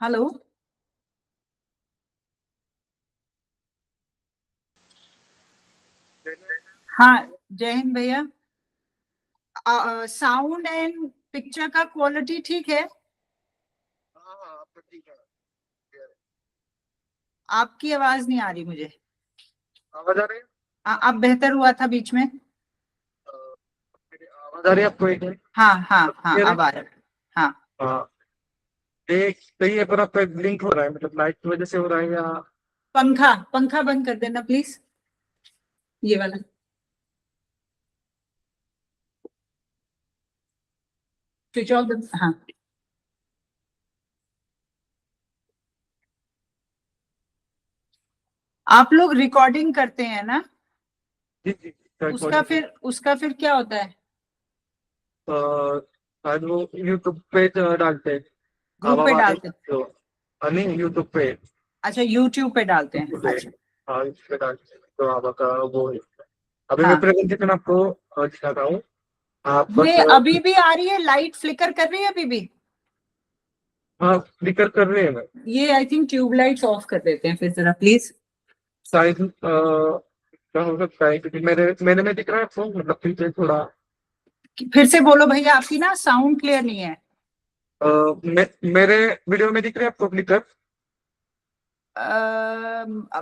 Hello. हाँ, जय हिंद भैया। साउंड एंड पिक्चर का क्वालिटी ठीक है? हाँ हाँ, आपका ठीक है। आपकी आवाज नहीं आ रही मुझे। आवाज आ रही है? अब बेहतर हुआ था बीच में। मेरी आवाज आ रही है आपको एक मिनट? हाँ हाँ अब हाँ, क्लियर है? अब आ रहा है। हाँ। हाँ। एक सही है, पर आपका ब्लिंक हो रहा है, मतलब लाइट की वजह से हो रहा है या? पंखा पंखा बंद कर देना प्लीज, ये वाला। Switch off. हाँ। आप लोग रिकॉर्डिंग करते हैं ना? जी जी। उसका फिर क्या होता है? आज वो यूट्यूब पे डालते हैं। अब ग्रुप पे आवाज डालते हैं? तो नहीं, यूट्यूब पे। अच्छा, यूट्यूब पे डालते हैं, YouTube पे। अच्छा। हाँ, इस पे डालते हैं तो आपका वो है। अभी मैं हाँ, प्रेजेंटेशन आपको दिखाता हूँ। आप बस ये अभी भी आ रही है? लाइट फ्लिकर कर रही है अभी भी? हाँ, क्लिकर कर रहे हैं मैं। ये आई थिंक ट्यूबलाइट्स ऑफ कर देते हैं फिर जरा प्लीज। साइज क्या हो सकता है, क्योंकि मेरे मेरे में दिख रहा है आपको, मतलब पीछे थोड़ा। फिर से बोलो भैया, आपकी ना साउंड क्लियर नहीं है। मेरे वीडियो में दिख रहे हैं आपको क्लिकर?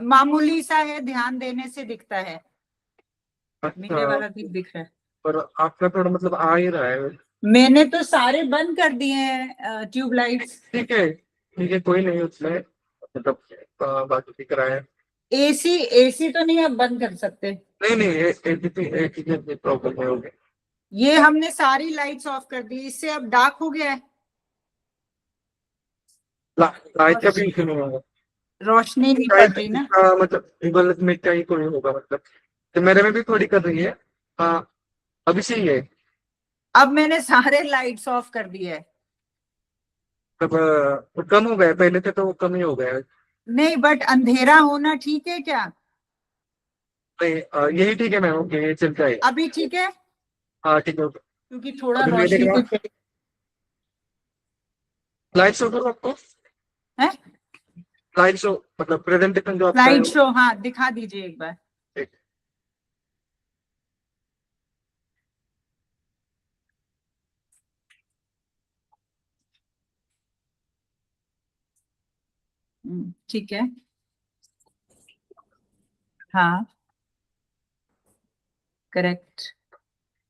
मामूली सा है, ध्यान देने से दिखता है। अच्छा। मेरे वाला भी दिख रहा है। पर आपका थोड़ा मतलब आ ही रहा है। मैंने तो सारे बंद कर दिए हैं ट्यूबलाइट्स। ठीक है, कोई नहीं उसमें, मतलब बाकी दिख रहा है। एसी एसी तो नहीं अब बंद कर सकते? नहीं नहीं, एक ही प्रॉब्लम है, होगी। ये हमने सारी लाइट्स ऑफ कर दी, इससे अब डार्क हो गया है। लाइट का रोश- भी इशू नहीं होगा। रोशनी नहीं पड़ शायद रही ना? इसका मतलब गलत में क्या ही कोई होगा, मतलब तो मेरे में भी थोड़ी कर रही है। हाँ, अभी सही है। अब मैंने सारे लाइट्स ऑफ कर दिए है। मतलब वो कम हो गया, पहले थे तो वो कम ही हो गया है। नहीं, बट अंधेरा होना ठीक है क्या? नहीं, यही ठीक है मैम, ओके, ये चल जाएगा। अभी ठीक है? हाँ ठीक है, okay। क्योंकि थोड़ा अभी मैं देख रोशनी रहा कुछ हूँ, लाइट शो करो आपको। है। लाइट शो मतलब प्रेजेंटेशन जो आपका है स्लाइड वो। शो, हाँ दिखा दीजिए एक बार। एक- ठीक है। हाँ, करेक्ट।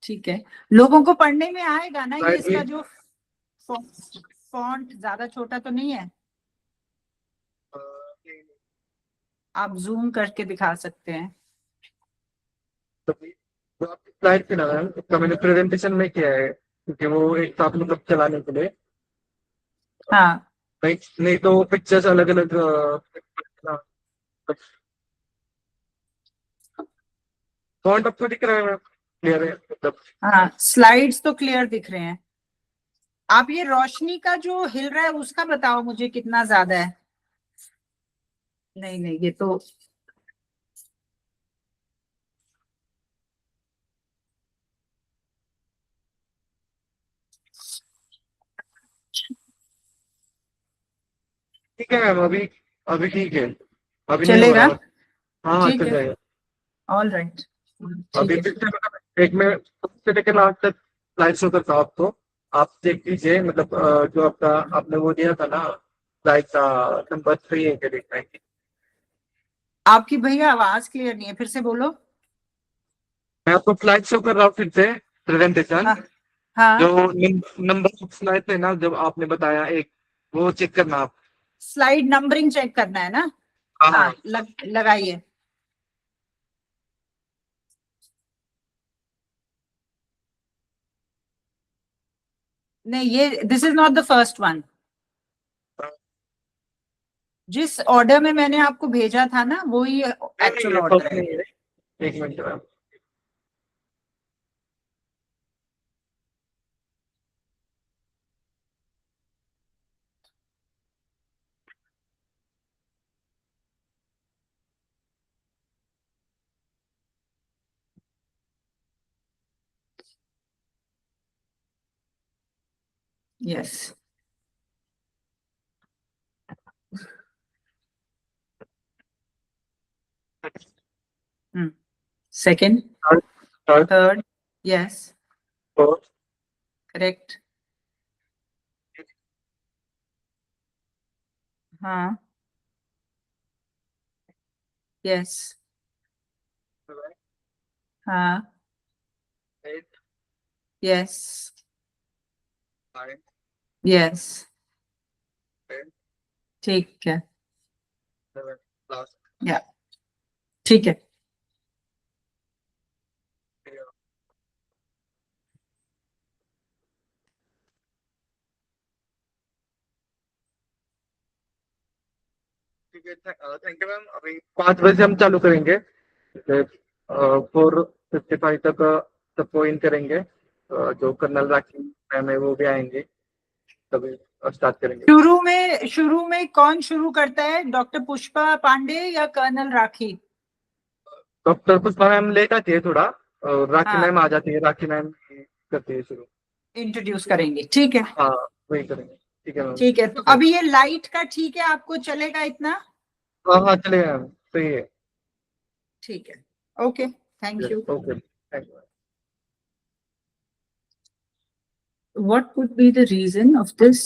ठीक है। लोगों को पढ़ने में आएगा ना ये? लाइट भी इसका जो फॉन्ट ज्यादा छोटा तो नहीं है? आप जूम करके दिखा सकते हैं। तो आपकी लाइट पे ना है, उसका मैंने प्रेजेंटेशन में किया है, क्योंकि वो एक साथ मतलब चलाने के लिए। हाँ, नहीं नहीं, तो पिक्चर्स अलग अलग। फॉन्ट आपको दिख रहा है, क्लियर है मतलब? हाँ स्लाइड्स तो क्लियर दिख रहे हैं। आप ये रोशनी का जो हिल रहा है उसका बताओ मुझे, कितना ज्यादा है? नहीं नहीं, ये तो ठीक है मैम, अभी अभी ठीक है। अभी नहीं हो रहा चलेगा। मतलब। हाँ हाँ, ठीक चल है, जाएगा। All right. अभी ठीक है। फिर से मतलब एक में सबसे लेकर लास्ट तक लाइव शो करता हूँ आपको। आप देख लीजिए, मतलब जो आपका आपने वो दिया था ना, लाइक का नंबर 3 है क्या, देखना है? आपकी भैया आवाज क्लियर नहीं है, फिर से बोलो। मैं आपको स्लाइड शो कर रहा हूँ फिर से, प्रेजेंटेशन। हाँ हाँ। जो नंबर स्लाइड थे ना, जब आपने बताया एक, वो चेक करना आप। स्लाइड नंबरिंग चेक करना है ना? हाँ हाँ, हाँ। लगाइए। नहीं, ये this is not the first one. जिस ऑर्डर में मैंने आपको भेजा था ना, वो ही नहीं नहीं, एक्चुअल ये ऑर्डर फर्स्ट है। नहीं है। एक minute ma'am. Yes. Second, third, third, yes, fourth, correct. हाँ, yes, हाँ, eighth, yes, ninth, yes, tenth, ठीक है, 11th, last. या ठीक है. ठीक है, थैंक यू मैम. अभी 5 बजे हम चालू करेंगे. 4:55 तक सबको इन करेंगे. जो कर्नल राखी मैम है वो भी आएंगे, तभी स्टार्ट करेंगे. शुरू में कौन शुरू करता है, डॉक्टर पुष्पा पांडे या कर्नल राखी? डॉक्टर पुष्पा मैम लेट आती है थोड़ा, और राखी हाँ, मैम आ जाती है. राखी मैम करती है शुरू. इंट्रोड्यूस करेंगे, ठीक है. हाँ, वही करेंगे. ठीक है मैम. ठीक है, तो अभी ये लाइट का ठीक है, आपको चलेगा इतना? हाँ हाँ, चलेगा मैम, सही है. ठीक है, okay, thank you. Okay, thank you. What could be the reason of this?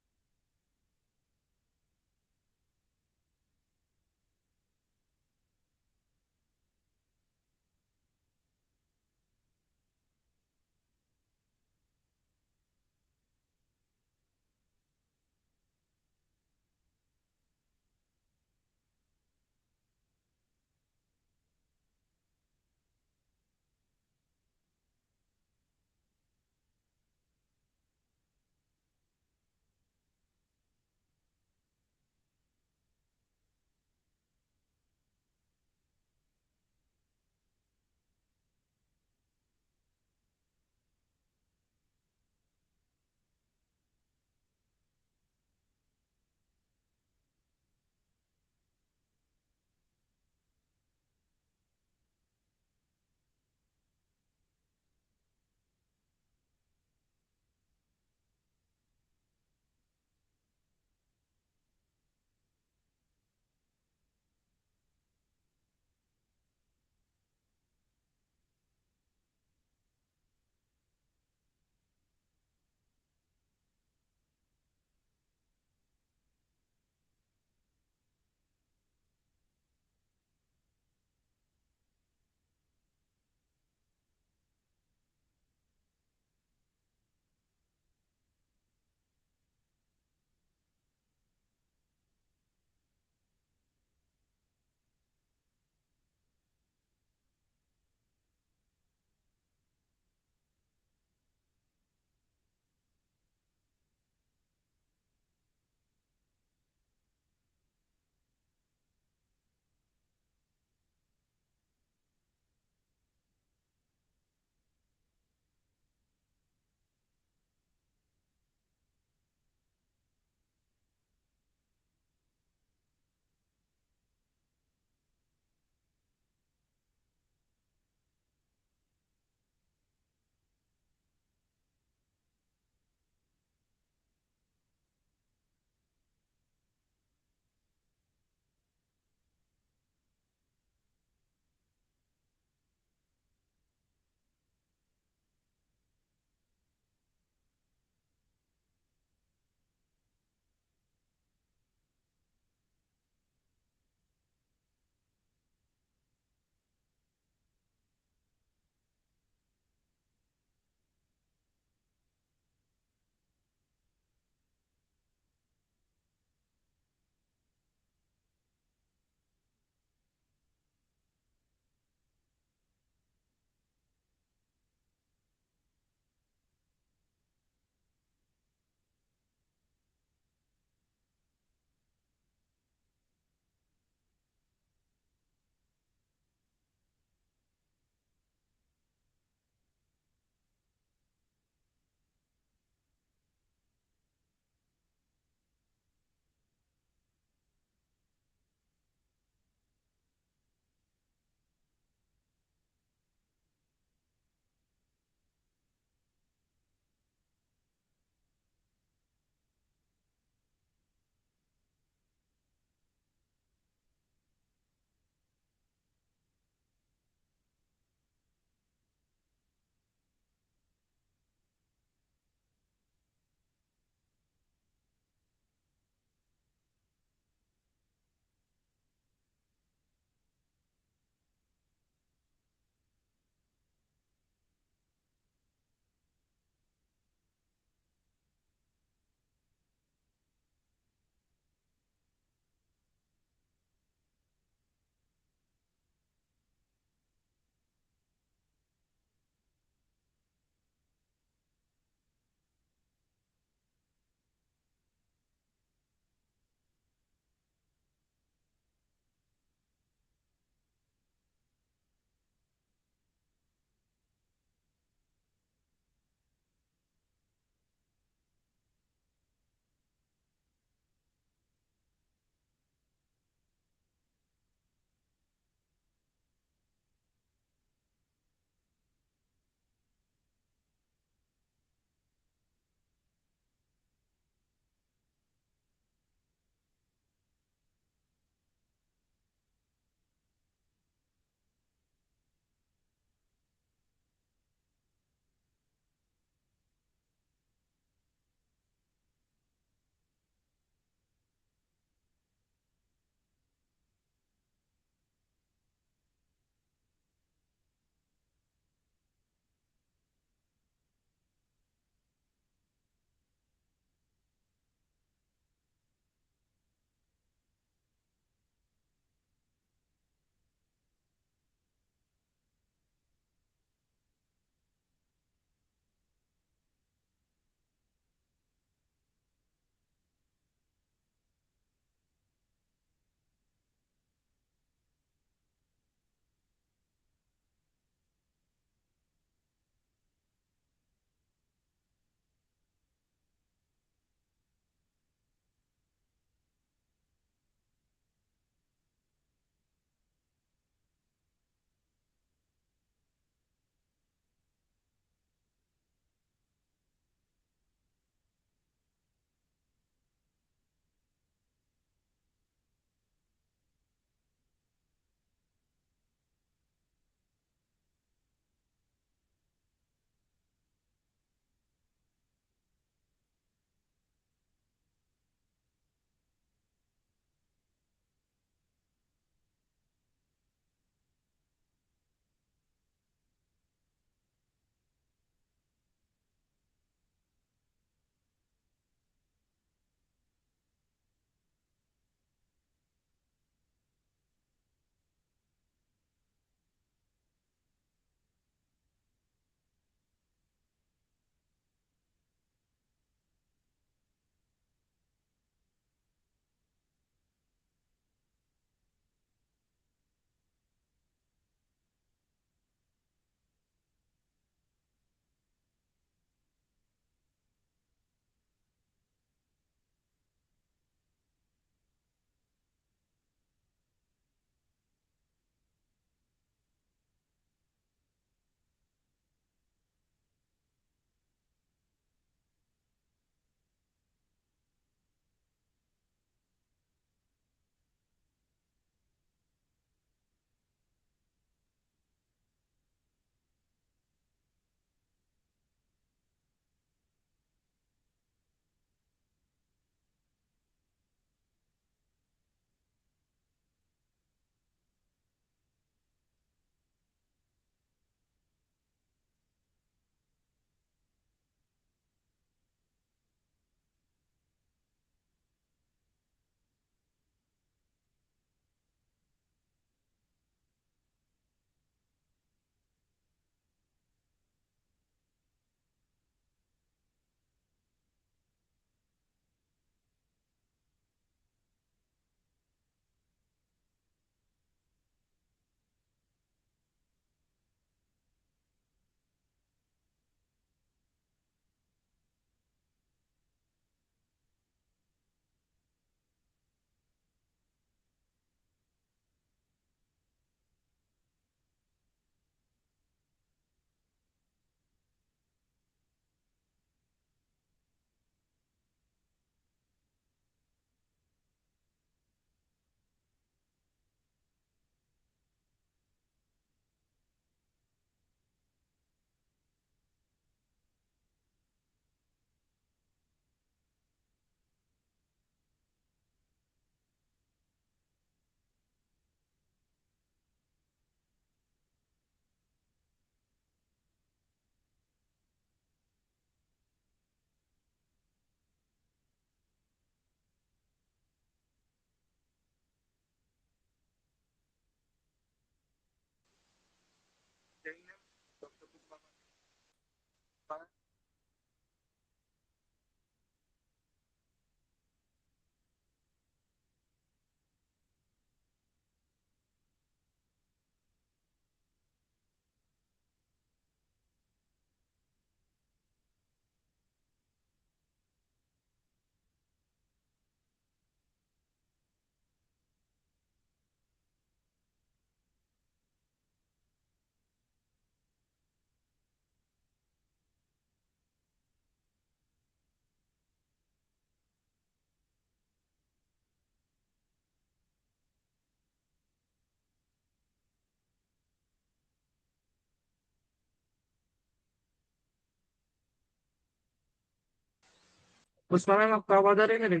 Pushpa ma'am आपको आवाज आ रही है मेरी?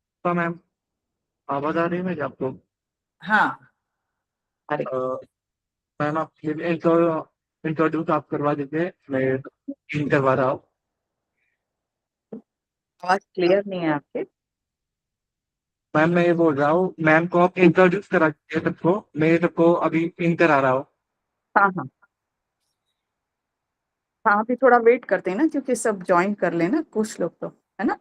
पुष्पा मैम आवाज आ रही है मेरी आपको? हाँ, अरे अ, मैम आप इंट्रोड्यूस आप करवा दीजिए, मैं करवा रहा हूँ। आवाज क्लियर नहीं है आपके। मैम मैं ये बोल रहा हूँ, मैम को आप इंट्रोड्यूस करा दीजिए सबको, मैं सबको अभी इन करा रहा हूँ। हाँ हाँ हाँ, अभी थोड़ा वेट करते हैं ना, क्योंकि सब ज्वाइन कर लेना कुछ लोग तो, है ना।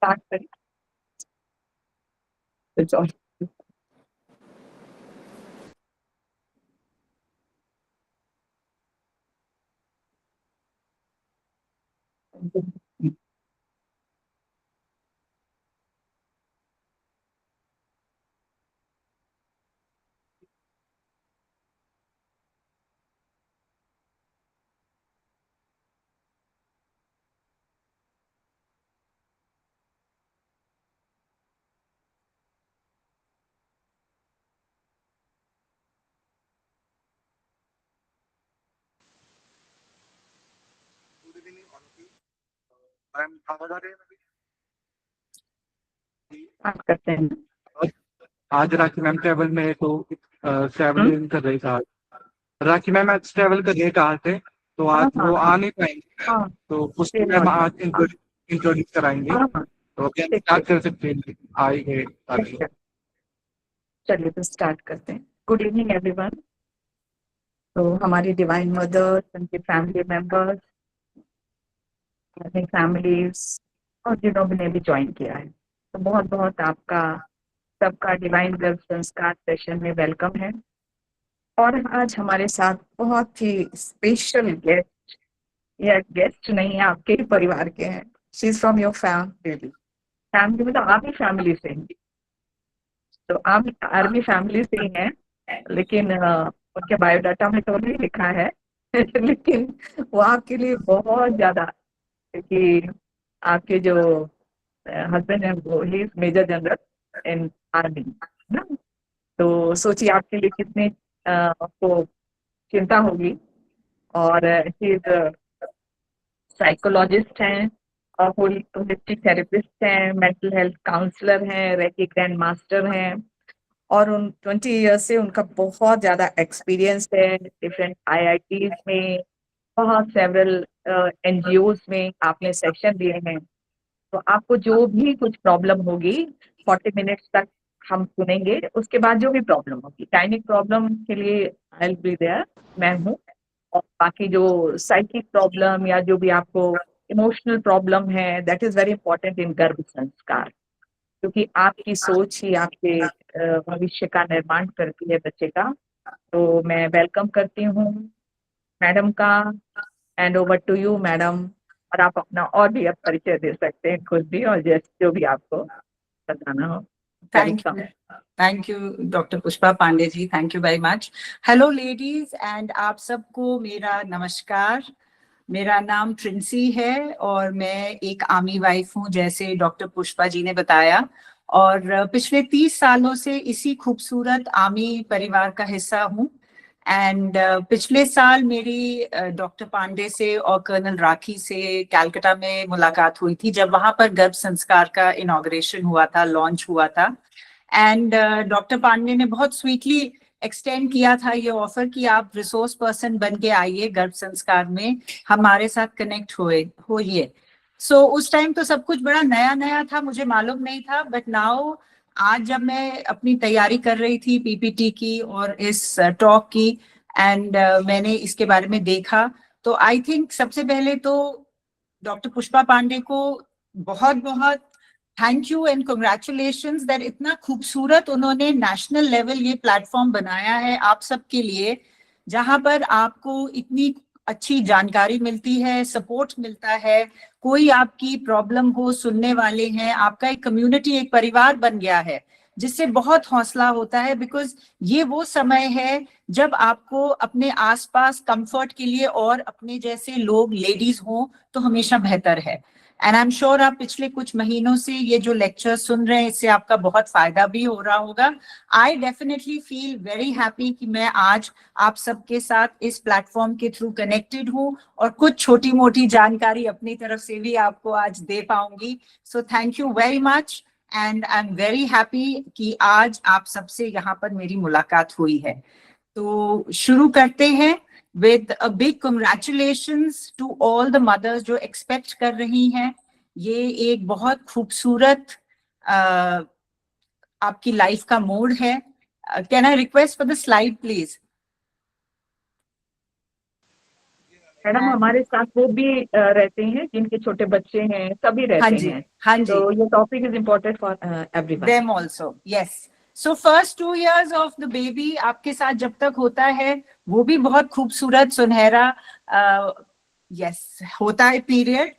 स्टार्ट करें। बात करते हैं। आज राखी मैम ट्रेवल में तो ट्रेवलिंग कर रही था। राखी मैम आज ट्रेवल कर रही कहाँ थे, तो आज हाँ, वो हाँ, आ नहीं पाएंगे, हाँ, तो उसको फिर मैम और आज हाँ, इंट्रोड्यूस कराएंगे। हाँ, हाँ, तो अभी हम ठीक स्टार्ट है, कर सकते हैं, आई है ठीक है। चलिए तो स्टार्ट करते हैं। Good evening everyone. तो हमारी डिवाइन मदर्स, उनके फैमिली मेंबर्स, अपनी फैमिलीज और जिन्होंने भी ज्वाइन किया है, तो बहुत बहुत आपका सबका डिवाइन गर्भ संस्कार सेशन में वेलकम है। और आज हमारे साथ बहुत ही स्पेशल गेस्ट, या गेस्ट नहीं है, आपके ही परिवार के हैं। She is from your family. Family मतलब आप ही फैमिली से हैं, तो आप आर्मी फैमिली से ही हैं, लेकिन उनके बायोडाटा में तो नहीं लिखा है लेकिन वो आपके लिए बहुत ज्यादा, क्योंकि आपके जो हस्बैंड है वो ही is major general in army ना। तो सोचिए आपके लिए कितने आपको चिंता होगी। और साइकोलॉजिस्ट हैं, और होलिस्टिक थेरेपिस्ट हैं, मेंटल हेल्थ काउंसलर हैं, रेकी ग्रैंड मास्टर हैं, और उन 20 ईयर्स से उनका बहुत ज्यादा एक्सपीरियंस है डिफरेंट आईआईटीज में, बहुत सेवरल एनजीओज में आपने सेक्शन दिए हैं। तो आपको जो भी कुछ प्रॉब्लम होगी 40 मिनट्स तक हम सुनेंगे। उसके बाद जो भी प्रॉब्लम होगी, गायनिक प्रॉब्लम के लिए आई विल बी देयर, मैं हूँ। और बाकी जो साइकिक प्रॉब्लम या जो भी आपको इमोशनल प्रॉब्लम है, that is very important in गर्भ संस्कार, क्योंकि आपकी सोच ही आपके भविष्य का निर्माण करती है बच्चे का। तो मैं वेलकम करती हूँ मैडम का। And over to you madam. और आप अपना और भी अब परिचय दे सकते हैं खुद भी, और जैसे जो भी आपको बताना हो। Thank you. Thank you, Dr. Pushpa Pandey ji. Thank you very much. Hello, ladies, and आप सबको मेरा नमस्कार। मेरा नाम ट्रिंसी है और मैं एक आर्मी वाइफ हूँ, जैसे डॉक्टर पुष्पा जी ने बताया। और पिछले 30 सालों से इसी खूबसूरत आर्मी परिवार का हिस्सा हूँ। एंड पिछले साल मेरी डॉक्टर पांडे से और कर्नल राखी से कलकत्ता में मुलाकात हुई थी, जब वहां पर गर्भ संस्कार का इनॉग्रेशन हुआ था, लॉन्च हुआ था। एंड डॉक्टर पांडे ने बहुत स्वीटली एक्सटेंड किया था ये ऑफर कि आप रिसोर्स पर्सन बन के आइए गर्भ संस्कार में, हमारे साथ कनेक्ट होइए। सो उस टाइम तो सब कुछ बड़ा नया नया था, मुझे मालूम नहीं था। बट नाउ आज जब मैं अपनी तैयारी कर रही थी पीपीटी की और इस टॉक की, एंड मैंने इसके बारे में देखा, तो आई थिंक सबसे पहले तो डॉक्टर पुष्पा पांडे को बहुत बहुत thank you and congratulations that इतना खूबसूरत उन्होंने नेशनल लेवल ये प्लेटफॉर्म बनाया है आप सबके लिए, जहां पर आपको इतनी अच्छी जानकारी मिलती है, सपोर्ट मिलता है। कोई आपकी प्रॉब्लम हो, सुनने वाले हैं, आपका एक कम्युनिटी, एक परिवार बन गया है, जिससे बहुत हौसला होता है। बिकॉज ये वो समय है जब आपको अपने आसपास कंफर्ट के लिए और अपने जैसे लोग, लेडीज हो तो हमेशा बेहतर है। एंड आई एम श्योर आप पिछले कुछ महीनों से ये जो लेक्चर सुन रहे हैं, इससे आपका बहुत फायदा भी हो रहा होगा। I definitely feel very happy कि मैं आज आप सबके साथ इस प्लेटफॉर्म के थ्रू कनेक्टेड हूँ और कुछ छोटी मोटी जानकारी अपनी तरफ से भी आपको आज दे पाऊंगी। So thank you very much and I am very happy कि आज आप सबसे यहाँ पर मेरी मुलाकात हुई है। तो शुरू करते हैं with a big congratulations to all the mothers जो expect कर रही हैं। ये एक बहुत खूबसूरत आपकी लाइफ का मोड है। Can I request for the slide please? Madam हमारे साथ वो भी रहते हैं जिनके छोटे बच्चे हैं, सभी हाँ रहते जी, हैं। हाँ जी, तो ये topic is important for everyone. them also, yes. So first 2 years of the baby आपके साथ जब तक होता है वो भी बहुत खूबसूरत सुनहरा यस होता है पीरियड,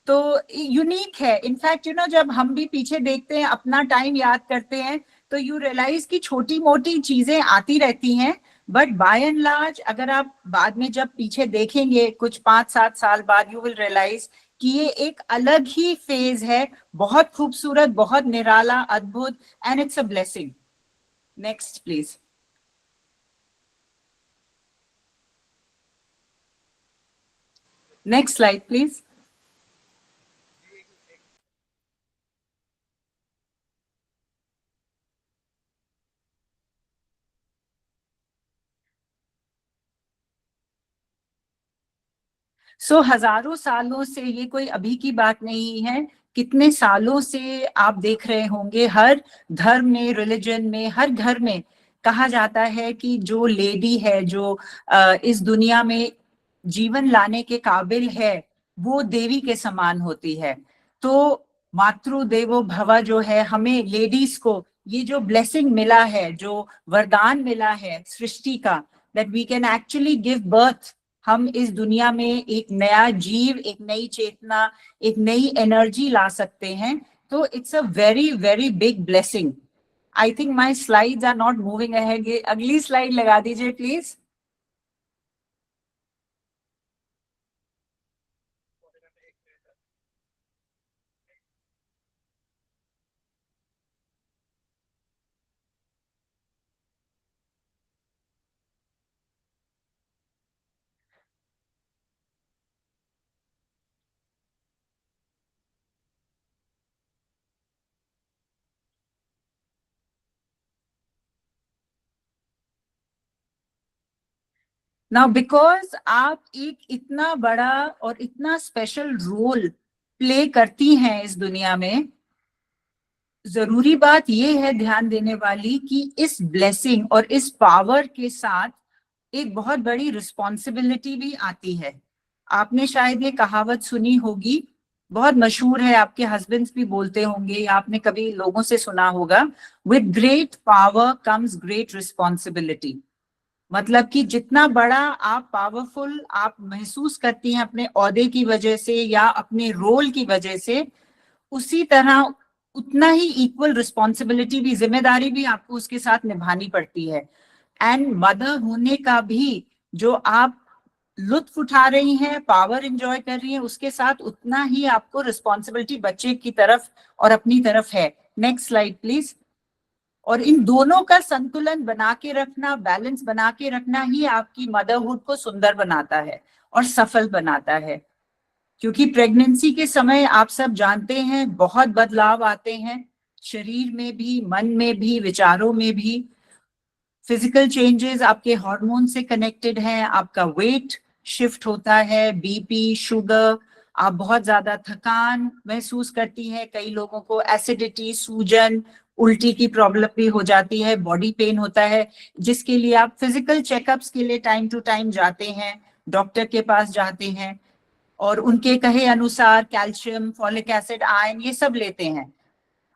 तो यूनिक है। इनफैक्ट जब हम भी पीछे देखते हैं, अपना टाइम याद करते हैं, तो यू रियलाइज कि छोटी मोटी चीजें आती रहती हैं, बट बाय एंड लार्ज अगर आप बाद में जब पीछे देखेंगे कुछ 5-7 साल बाद, यू विल रियलाइज कि ये एक अलग ही फेज है, बहुत खूबसूरत, बहुत निराला, अद्भुत, and it's a blessing. Next please. Next slide please. हजारों सालों से, ये कोई अभी की बात नहीं है, कितने सालों से आप देख रहे होंगे हर धर्म में, रिलीजन में, हर घर में कहा जाता है कि जो लेडी है, जो इस दुनिया में जीवन लाने के काबिल है, वो देवी के समान होती है। तो मातृ देवो भव जो है, हमें लेडीज को ये जो ब्लेसिंग मिला है, जो वरदान मिला है सृष्टि का, that we can actually give birth, हम इस दुनिया में एक नया जीव, एक नई चेतना, एक नई एनर्जी ला सकते हैं। तो it's a very very big blessing. I think my slides are not moving ahead. अगली स्लाइड लगा दीजिए प्लीज। नाउ बिकॉज आप एक इतना बड़ा और इतना स्पेशल रोल प्ले करती हैं इस दुनिया में, जरूरी बात यह है ध्यान देने वाली कि इस ब्लेसिंग और इस पावर के साथ एक बहुत बड़ी रिस्पॉन्सिबिलिटी भी आती है। आपने शायद ये कहावत सुनी होगी, बहुत मशहूर है, आपके हस्बैंड्स भी बोलते होंगे, या आपने कभी लोगों से सुना होगा, with great power comes great responsibility. मतलब कि जितना बड़ा आप पावरफुल आप महसूस करती हैं अपने ओहदे की वजह से या अपने रोल की वजह से, उसी तरह उतना ही इक्वल रिस्पॉन्सिबिलिटी भी, जिम्मेदारी भी आपको उसके साथ निभानी पड़ती है। एंड मदर होने का भी जो आप लुत्फ उठा रही हैं, पावर एंजॉय कर रही हैं, उसके साथ उतना ही आपको रिस्पॉन्सिबिलिटी बच्चे की तरफ और अपनी तरफ है। Next slide please. और इन दोनों का संतुलन बना के रखना, बैलेंस बना के रखना ही आपकी मदरहुड को सुंदर बनाता है और सफल बनाता है। क्योंकि प्रेगनेंसी के समय आप सब जानते हैं बहुत बदलाव आते हैं, शरीर में भी, मन में भी, विचारों में भी। फिजिकल चेंजेस आपके हार्मोन से कनेक्टेड हैं, आपका वेट शिफ्ट होता है, बीपी, शुगर, आप बहुत ज्यादा थकान महसूस करती हैं, कई लोगों को एसिडिटी, सूजन, उल्टी की प्रॉब्लम भी हो जाती है, बॉडी पेन होता है, जिसके लिए आप फिजिकल चेकअप्स के लिए टाइम टू टाइम जाते हैं, डॉक्टर के पास जाते हैं, और उनके कहे अनुसार कैल्शियम, फॉलिक एसिड, आयरन, ये सब लेते हैं,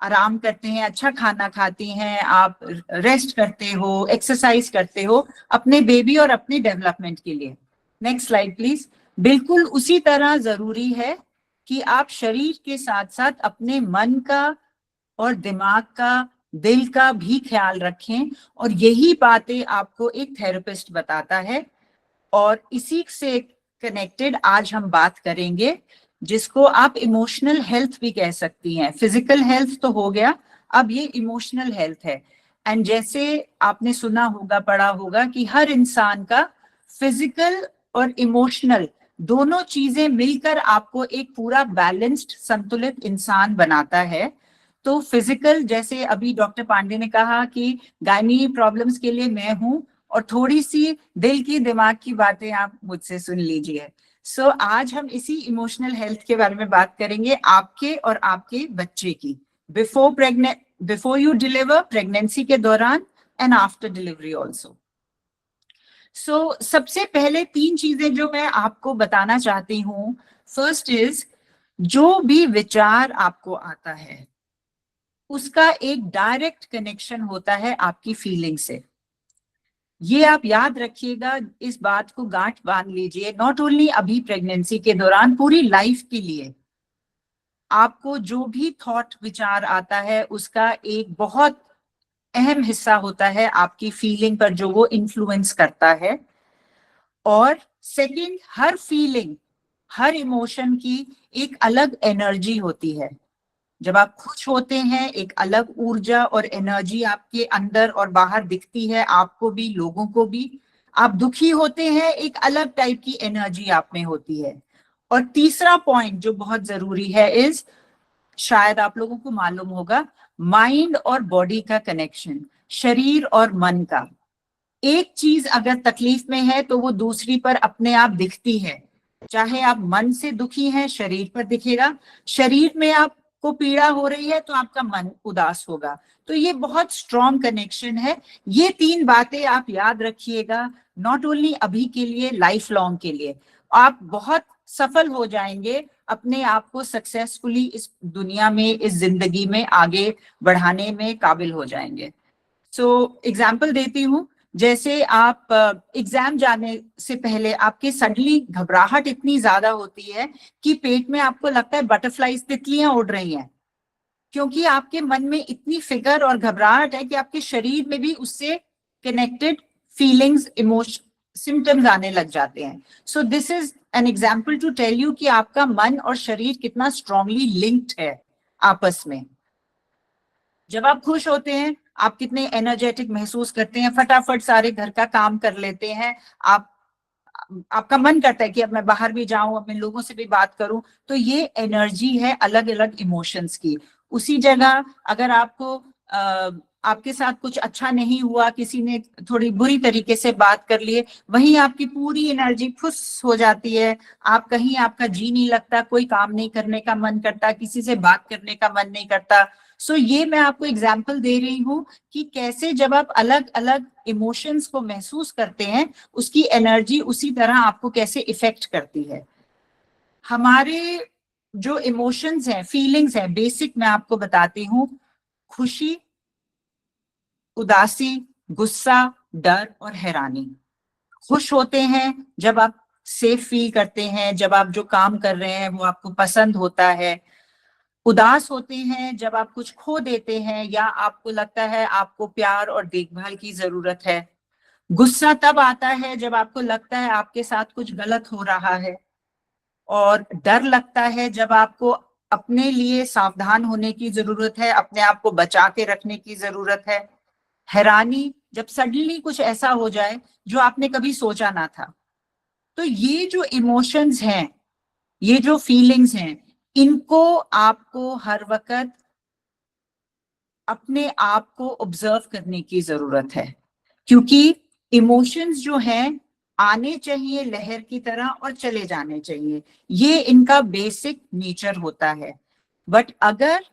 आराम करते हैं, अच्छा खाना खाती हैं, आप रेस्ट करते हो, एक्सरसाइज करते हो अपने बेबी और अपने डेवलपमेंट के लिए। Next slide please. बिल्कुल उसी तरह जरूरी है कि आप शरीर के साथ साथ अपने मन का और दिमाग का, दिल का भी ख्याल रखें, और यही बातें आपको एक थेरेपिस्ट बताता है। और इसी से कनेक्टेड आज हम बात करेंगे, जिसको आप इमोशनल हेल्थ भी कह सकती हैं। फिजिकल हेल्थ तो हो गया, अब ये इमोशनल हेल्थ है। एंड जैसे आपने सुना होगा, पढ़ा होगा कि हर इंसान का फिजिकल और इमोशनल दोनों चीजें मिलकर आपको एक पूरा बैलेंस्ड, संतुलित इंसान बनाता है। तो फिजिकल, जैसे अभी डॉक्टर पांडे ने कहा कि गायनी प्रॉब्लम्स के लिए मैं हूं, और थोड़ी सी दिल की, दिमाग की बातें आप मुझसे सुन लीजिए। आज हम इसी इमोशनल हेल्थ के बारे में बात करेंगे, आपके और आपके बच्चे की, बिफोर यू डिलीवर, प्रेगनेंसी के दौरान, एंड आफ्टर डिलीवरी ऑल्सो। सबसे पहले 3 चीजें जो मैं आपको बताना चाहती हूँ, फर्स्ट इज, जो भी विचार आपको आता है उसका एक डायरेक्ट कनेक्शन होता है आपकी फीलिंग से। ये आप याद रखिएगा, इस बात को गांठ बांध लीजिए, नॉट ओनली अभी प्रेगनेंसी के दौरान, पूरी लाइफ के लिए। आपको जो भी थॉट विचार आता है उसका एक बहुत अहम हिस्सा होता है आपकी फीलिंग पर, जो वो इन्फ्लुएंस करता है। और सेकंड, हर फीलिंग, हर इमोशन की एक अलग एनर्जी होती है। जब आप खुश होते हैं एक अलग ऊर्जा और एनर्जी आपके अंदर और बाहर दिखती है, आपको भी, लोगों को भी। आप दुखी होते हैं एक अलग टाइप की एनर्जी आप में होती है। और तीसरा पॉइंट जो बहुत जरूरी है इज, शायद आप लोगों को मालूम होगा, माइंड और बॉडी का कनेक्शन, शरीर और मन का। एक चीज अगर तकलीफ में है तो वो दूसरी पर अपने आप दिखती है। चाहे आप मन से दुखी हैं, शरीर पर दिखेगा। शरीर में आपको पीड़ा हो रही है तो आपका मन उदास होगा। तो ये बहुत स्ट्रॉन्ग कनेक्शन है। ये 3 बातें आप याद रखिएगा, नॉट ओनली अभी के लिए, लाइफ लॉन्ग के लिए। आप बहुत सफल हो जाएंगे, अपने आप को सक्सेसफुली इस दुनिया में, इस जिंदगी में आगे बढ़ाने में काबिल हो जाएंगे। एग्जाम्पल देती हूँ, जैसे आप एग्जाम जाने से पहले आपके सडनली घबराहट इतनी ज्यादा होती है कि पेट में आपको लगता है बटरफ्लाईज, तितलियां उड़ रही हैं, क्योंकि आपके मन में इतनी फिक्र और घबराहट है कि आपके शरीर में भी उससे कनेक्टेड फीलिंग्स, इमोशन, सिम्टम्स आने लग जाते हैं। So this is an example to tell you कि आपका मन और शरीर कितना स्ट्रांगली लिंक्ड है आपस में। जब आप खुश होते हैं आप कितने एनर्जेटिक महसूस करते हैं, फटाफट सारे घर का काम कर लेते हैं, आपका मन करता है कि अब मैं बाहर भी जाऊं, अपने लोगों से भी बात करूं। तो ये एनर्जी है अलग अलग इमोशंस की। उसी जगह अगर आपके साथ कुछ अच्छा नहीं हुआ, किसी ने थोड़ी बुरी तरीके से बात कर लिए, वहीं आपकी पूरी एनर्जी फुस हो जाती है। आप कहीं, आपका जी नहीं लगता, कोई काम नहीं करने का मन करता, किसी से बात करने का मन नहीं करता। ये मैं आपको एग्जाम्पल दे रही हूँ कि कैसे जब आप अलग अलग इमोशंस को महसूस करते हैं, उसकी एनर्जी उसी तरह आपको कैसे इफेक्ट करती है। हमारे जो इमोशंस हैं, फीलिंग्स हैं, बेसिक मैं आपको बताती हूँ। खुशी, उदासी, गुस्सा, डर और हैरानी। खुश होते हैं जब आप सेफ फील करते हैं, जब आप जो काम कर रहे हैं वो आपको पसंद होता है। उदास होते हैं जब आप कुछ खो देते हैं या आपको लगता है आपको प्यार और देखभाल की जरूरत है। गुस्सा तब आता है जब आपको लगता है आपके साथ कुछ गलत हो रहा है। और डर लगता है जब आपको अपने लिए सावधान होने की जरूरत है, अपने आप को बचा के रखने की जरूरत है। हैरानी, जब सडनली कुछ ऐसा हो जाए जो आपने कभी सोचा ना था। तो ये जो इमोशंस हैं, ये जो फीलिंग्स हैं, इनको आपको हर वक्त अपने आप को ऑब्जर्व करने की जरूरत है, क्योंकि इमोशंस जो हैं आने चाहिए लहर की तरह और चले जाने चाहिए, ये इनका बेसिक नेचर होता है। बट अगर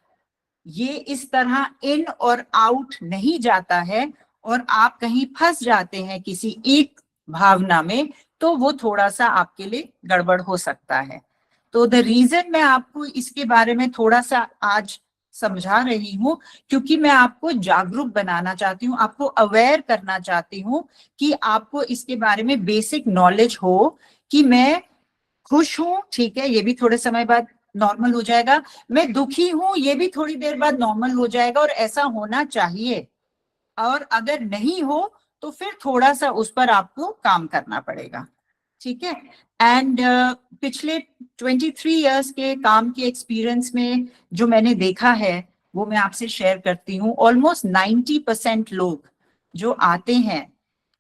ये इस तरह इन और आउट नहीं जाता है और आप कहीं फंस जाते हैं किसी एक भावना में, तो वो थोड़ा सा आपके लिए गड़बड़ हो सकता है। तो द रीजन मैं आपको इसके बारे में थोड़ा सा आज समझा रही हूँ, क्योंकि मैं आपको जागरूक बनाना चाहती हूँ, आपको अवेयर करना चाहती हूँ कि आपको इसके बारे में बेसिक नॉलेज हो कि मैं खुश हूं, ठीक है, ये भी थोड़े समय बाद नॉर्मल हो जाएगा। मैं दुखी हूं, ये भी थोड़ी देर बाद नॉर्मल हो जाएगा और ऐसा होना चाहिए। और अगर नहीं हो तो फिर थोड़ा सा उस पर आपको काम करना पड़ेगा, ठीक है। एंड पिछले 23 इयर्स के काम के एक्सपीरियंस में जो मैंने देखा है वो मैं आपसे शेयर करती हूँ। ऑलमोस्ट 90% लोग जो आते हैं,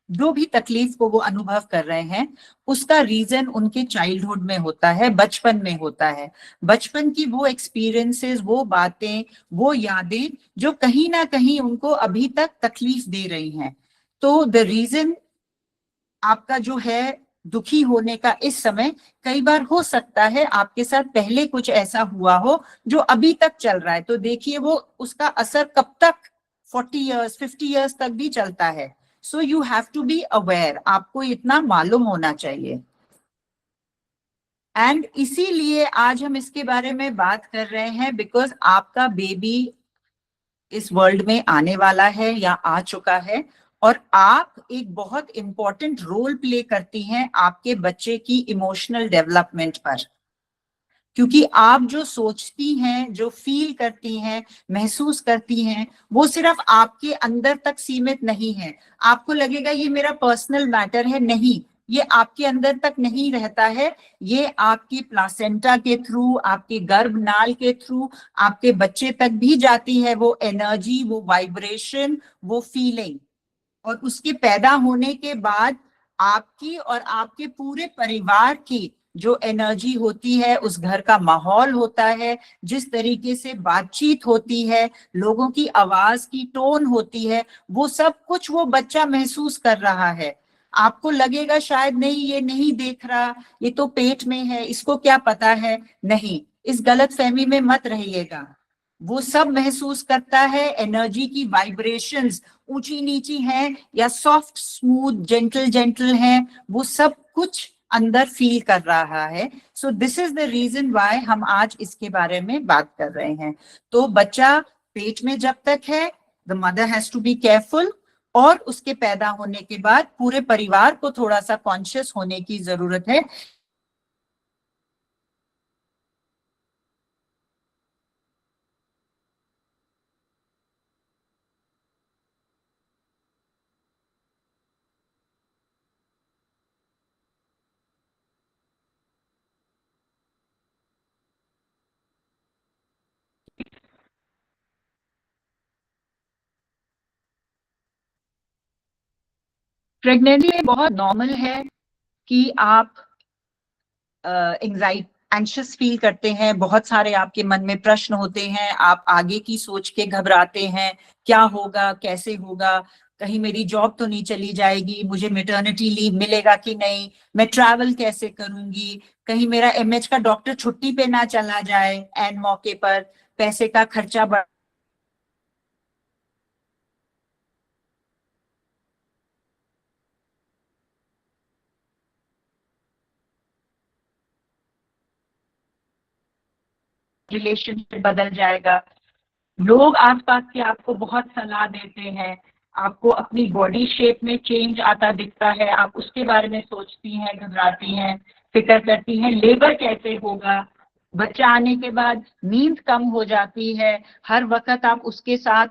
जो भी तकलीफ को वो अनुभव कर रहे हैं, उसका रीजन उनके चाइल्डहुड में होता है, बचपन में होता है। बचपन की वो एक्सपीरियंसेस, वो बातें, वो यादें जो कहीं ना कहीं उनको अभी तक तकलीफ दे रही हैं। तो द रीजन आपका जो है दुखी होने का इस समय, कई बार हो सकता है आपके साथ पहले कुछ ऐसा हुआ हो जो अभी तक चल रहा है। तो देखिए वो उसका असर कब तक, 40 इयर्स 50 इयर्स तक भी चलता है। So you have to be aware, आपको इतना मालूम होना चाहिए। एंड इसीलिए आज हम इसके बारे में बात कर रहे हैं, बिकॉज आपका बेबी इस वर्ल्ड में आने वाला है या आ चुका है, और आप एक बहुत इंपॉर्टेंट रोल प्ले करती हैं आपके बच्चे की इमोशनल डेवलपमेंट पर। क्योंकि आप जो सोचती हैं, जो फील करती हैं, महसूस करती हैं, वो सिर्फ आपके अंदर तक सीमित नहीं है। आपको लगेगा ये मेरा पर्सनल मैटर है, नहीं, ये आपके अंदर तक नहीं रहता है, ये आपकी प्लासेंटा के थ्रू, आपके गर्भनाल के थ्रू आपके बच्चे तक भी जाती है, वो एनर्जी, वो वाइब्रेशन, वो फीलिंग। और उसके पैदा होने के बाद आपकी और आपके पूरे परिवार की जो एनर्जी होती है, उस घर का माहौल होता है, जिस तरीके से बातचीत होती है, लोगों की आवाज की टोन होती है, वो सब कुछ वो बच्चा महसूस कर रहा है। आपको लगेगा शायद नहीं, ये नहीं देख रहा, ये तो पेट में है, इसको क्या पता है। नहीं, इस गलत फहमी में मत रहिएगा। वो सब महसूस करता है, एनर्जी की वाइब्रेशंस ऊंची नीची है या सॉफ्ट स्मूथ जेंटल जेंटल है, वो सब कुछ अंदर फील कर रहा है। So this is the reason why हम आज इसके बारे में बात कर रहे हैं। तो बच्चा पेट में जब तक है, the mother has to be careful, और उसके पैदा होने के बाद पूरे परिवार को थोड़ा सा कॉन्शियस होने की जरूरत है। प्रेगनेंसी में बहुत नॉर्मल है कि आप एंजाइटी, एंशियस फील करते हैं, बहुत सारे आपके मन में प्रश्न होते हैं, आप आगे की सोच के घबराते हैं, क्या होगा, कैसे होगा, कहीं मेरी जॉब तो नहीं चली जाएगी, मुझे मैटरनिटी लीव मिलेगा कि नहीं, मैं ट्रैवल कैसे करूंगी, कहीं मेरा एमएच का डॉक्टर छुट्टी पे ना चला जाए एन मौके पर, पैसे का खर्चा बढ़। रिलेशनशिप बदल जाएगा। लोग आसपास के आपको बहुत सलाह देते हैं, आपको अपनी बॉडी शेप में चेंज आता दिखता है, आप उसके बारे में सोचती हैं, घबराती हैं, फिक्र करती हैं, लेबर कैसे होगा, बच्चा आने के बाद नींद कम हो जाती है, हर वक्त आप उसके साथ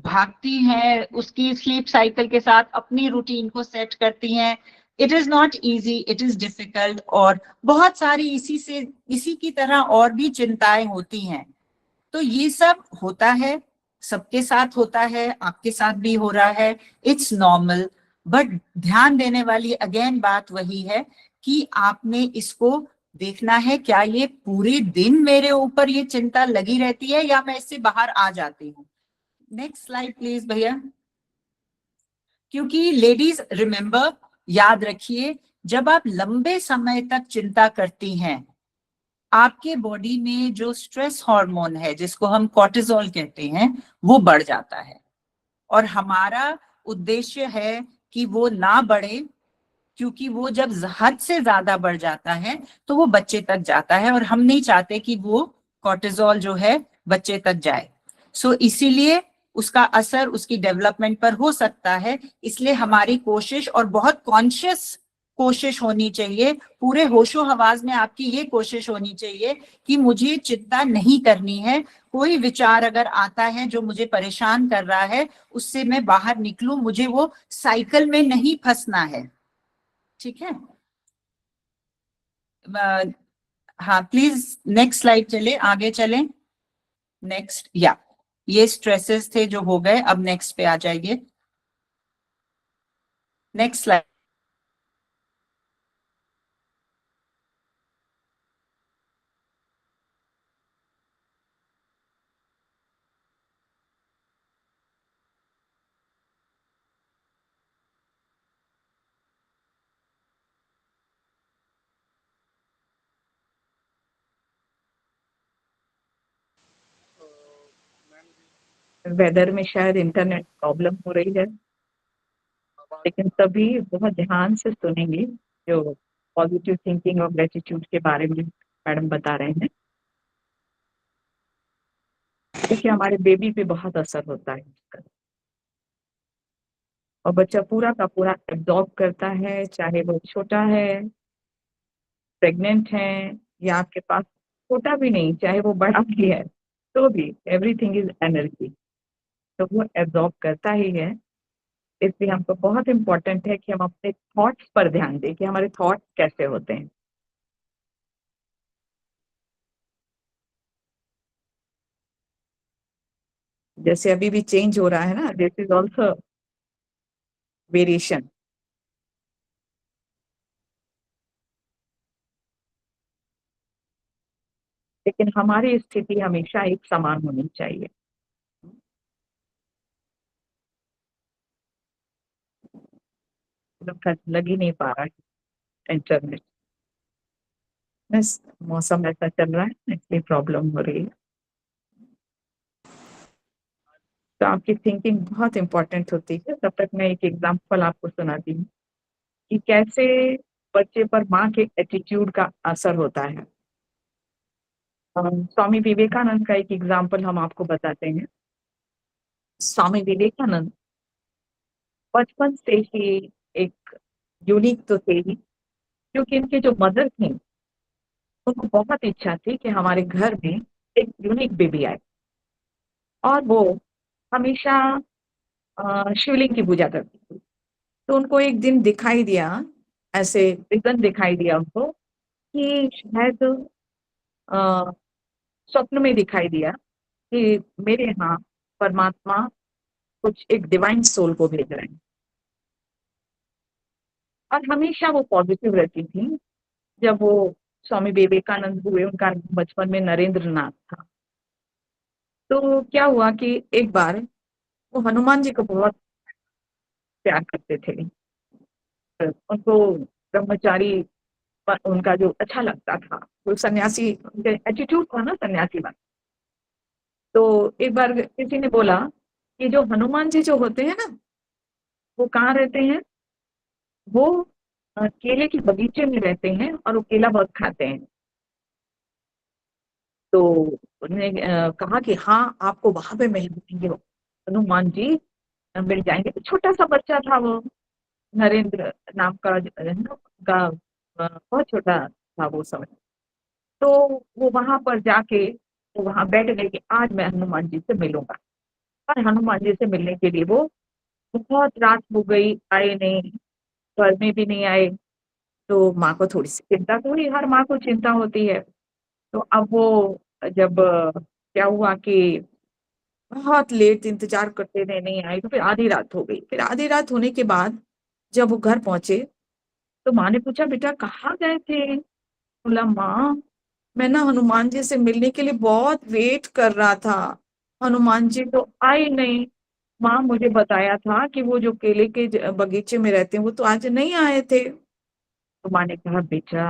भागती हैं, उसकी स्लीप साइकिल के साथ अपनी रूटीन को सेट करती हैं। It is not easy, it is difficult, और बहुत सारी इसी की तरह और भी चिंताएं होती हैं। तो ये सब होता है, सबके साथ होता है, आपके साथ भी हो रहा है, इट्स नॉर्मल। बट ध्यान देने वाली अगेन बात वही है कि आपने इसको देखना है, क्या ये पूरे दिन मेरे ऊपर ये चिंता लगी रहती है या मैं इससे बाहर आ जाती हूँ। नेक्स्ट स्लाइड प्लीज भैया। क्योंकि लेडीज रिमेंबर, याद रखिए, जब आप लंबे समय तक चिंता करती हैं, आपके बॉडी में जो स्ट्रेस हार्मोन है, जिसको हम कॉर्टिसोल कहते हैं, वो बढ़ जाता है। और हमारा उद्देश्य है कि वो ना बढ़े, क्योंकि वो जब हद से ज्यादा बढ़ जाता है तो वो बच्चे तक जाता है, और हम नहीं चाहते कि वो कॉर्टिसोल जो है बच्चे तक जाए। सो इसीलिए उसका असर उसकी डेवलपमेंट पर हो सकता है। इसलिए हमारी कोशिश, और बहुत कॉन्शियस कोशिश होनी चाहिए, पूरे होशो हवास में आपकी ये कोशिश होनी चाहिए कि मुझे चिंता नहीं करनी है। कोई विचार अगर आता है जो मुझे परेशान कर रहा है, उससे मैं बाहर निकलूं, मुझे वो साइकिल में नहीं फंसना है। ठीक है। हाँ प्लीज नेक्स्ट स्लाइड चले, आगे चलें। नेक्स्ट, या ये स्ट्रेसेस थे जो हो गए, अब नेक्स्ट पे आ जाइए। Next slide. वेदर में शायद इंटरनेट प्रॉब्लम हो रही है। लेकिन सभी बहुत ध्यान से सुनेंगे जो पॉजिटिव थिंकिंग और ग्रेटिट्यूड के बारे में मैडम बता रहे हैं। देखिए हमारे बेबी पे बहुत असर होता है इसका, और बच्चा पूरा का पूरा एब्जॉर्ब करता है, चाहे वो छोटा है, प्रेग्नेंट है, या आपके पास छोटा भी नहीं, चाहे वो बड़ा भी है, तो भी एवरीथिंग इज एनर्जी, तो वो एब्जॉर्ब करता ही है। इसलिए हमको बहुत इम्पोर्टेंट है कि हम अपने थॉट्स पर ध्यान दें कि हमारे थॉट्स कैसे होते हैं। जैसे अभी भी चेंज हो रहा है ना, दिस इज ऑल्सो वेरिएशन। लेकिन हमारी स्थिति हमेशा एक समान होनी चाहिए। लग ही नहीं पा रहा है इंटरनेट, बस मौसम ऐसा चल रहा है इसलिए प्रॉब्लम हो रही है। तो आपकी थिंकिंग बहुत इंपॉर्टेंट होती है। तब तक मैं एक एग्जांपल आपको सुनाती हूँ कि कैसे बच्चे पर माँ के एटीट्यूड का असर होता है। स्वामी विवेकानंद का एक एग्जाम्पल हम आपको बताते हैं। स्वामी विवेकानंद बचपन से ही एक यूनिक तो थे ही, क्योंकि इनके जो मदर थी उनको बहुत इच्छा थी कि हमारे घर में एक यूनिक बेबी आए, और वो हमेशा शिवलिंग की पूजा करती थी। तो उनको एक दिन दिखाई दिया, ऐसे विजन दिखाई दिया उनको कि शायद अ, स्वप्न में दिखाई दिया कि मेरे यहाँ परमात्मा कुछ एक डिवाइन सोल को भेज रहे हैं। और हमेशा वो पॉजिटिव रहती थी। जब वो स्वामी विवेकानंद हुए, उनका बचपन में नरेंद्र नाथ था। तो क्या हुआ कि एक बार वो हनुमान जी को बहुत प्यार करते थे। उनको ब्रह्मचारी उनका जो अच्छा लगता था, वो सन्यासी एटीट्यूड था ना सन्यासी वाला। तो एक बार किसी ने बोला कि जो हनुमान जी जो होते हैं ना, वो कहाँ रहते हैं, वो केले के बगीचे में रहते हैं और वो केला बहुत खाते हैं। तो उन्होंने कहा कि हाँ आपको वहां पे मिल जाएंगे हनुमान जी, मिल जाएंगे। तो छोटा सा बच्चा था वो, नरेंद्र नाम का है ना, उनका बहुत छोटा था वो समय। तो वो वहां पर जाके वो वहां बैठ गए कि आज मैं हनुमान जी से मिलूंगा। और हनुमान जी से मिलने के लिए वो बहुत रात हो गई, आए नहीं, घर में भी नहीं आए। तो माँ को थोड़ी सी चिंता तो हुई, हर माँ को चिंता होती है। तो अब वो जब क्या हुआ कि बहुत लेट इंतजार करते रहे, नहीं आई, तो फिर आधी रात हो गई। फिर आधी रात होने के बाद जब वो घर पहुंचे तो माँ ने पूछा बेटा कहाँ गए थे। बोला माँ मैं ना हनुमान जी से मिलने के लिए बहुत वेट कर रहा था, हनुमान जी तो आए नहीं। माँ मुझे बताया था कि वो जो केले के बगीचे में रहते हैं वो तो आज नहीं आए थे। तो माँ ने कहा बेटा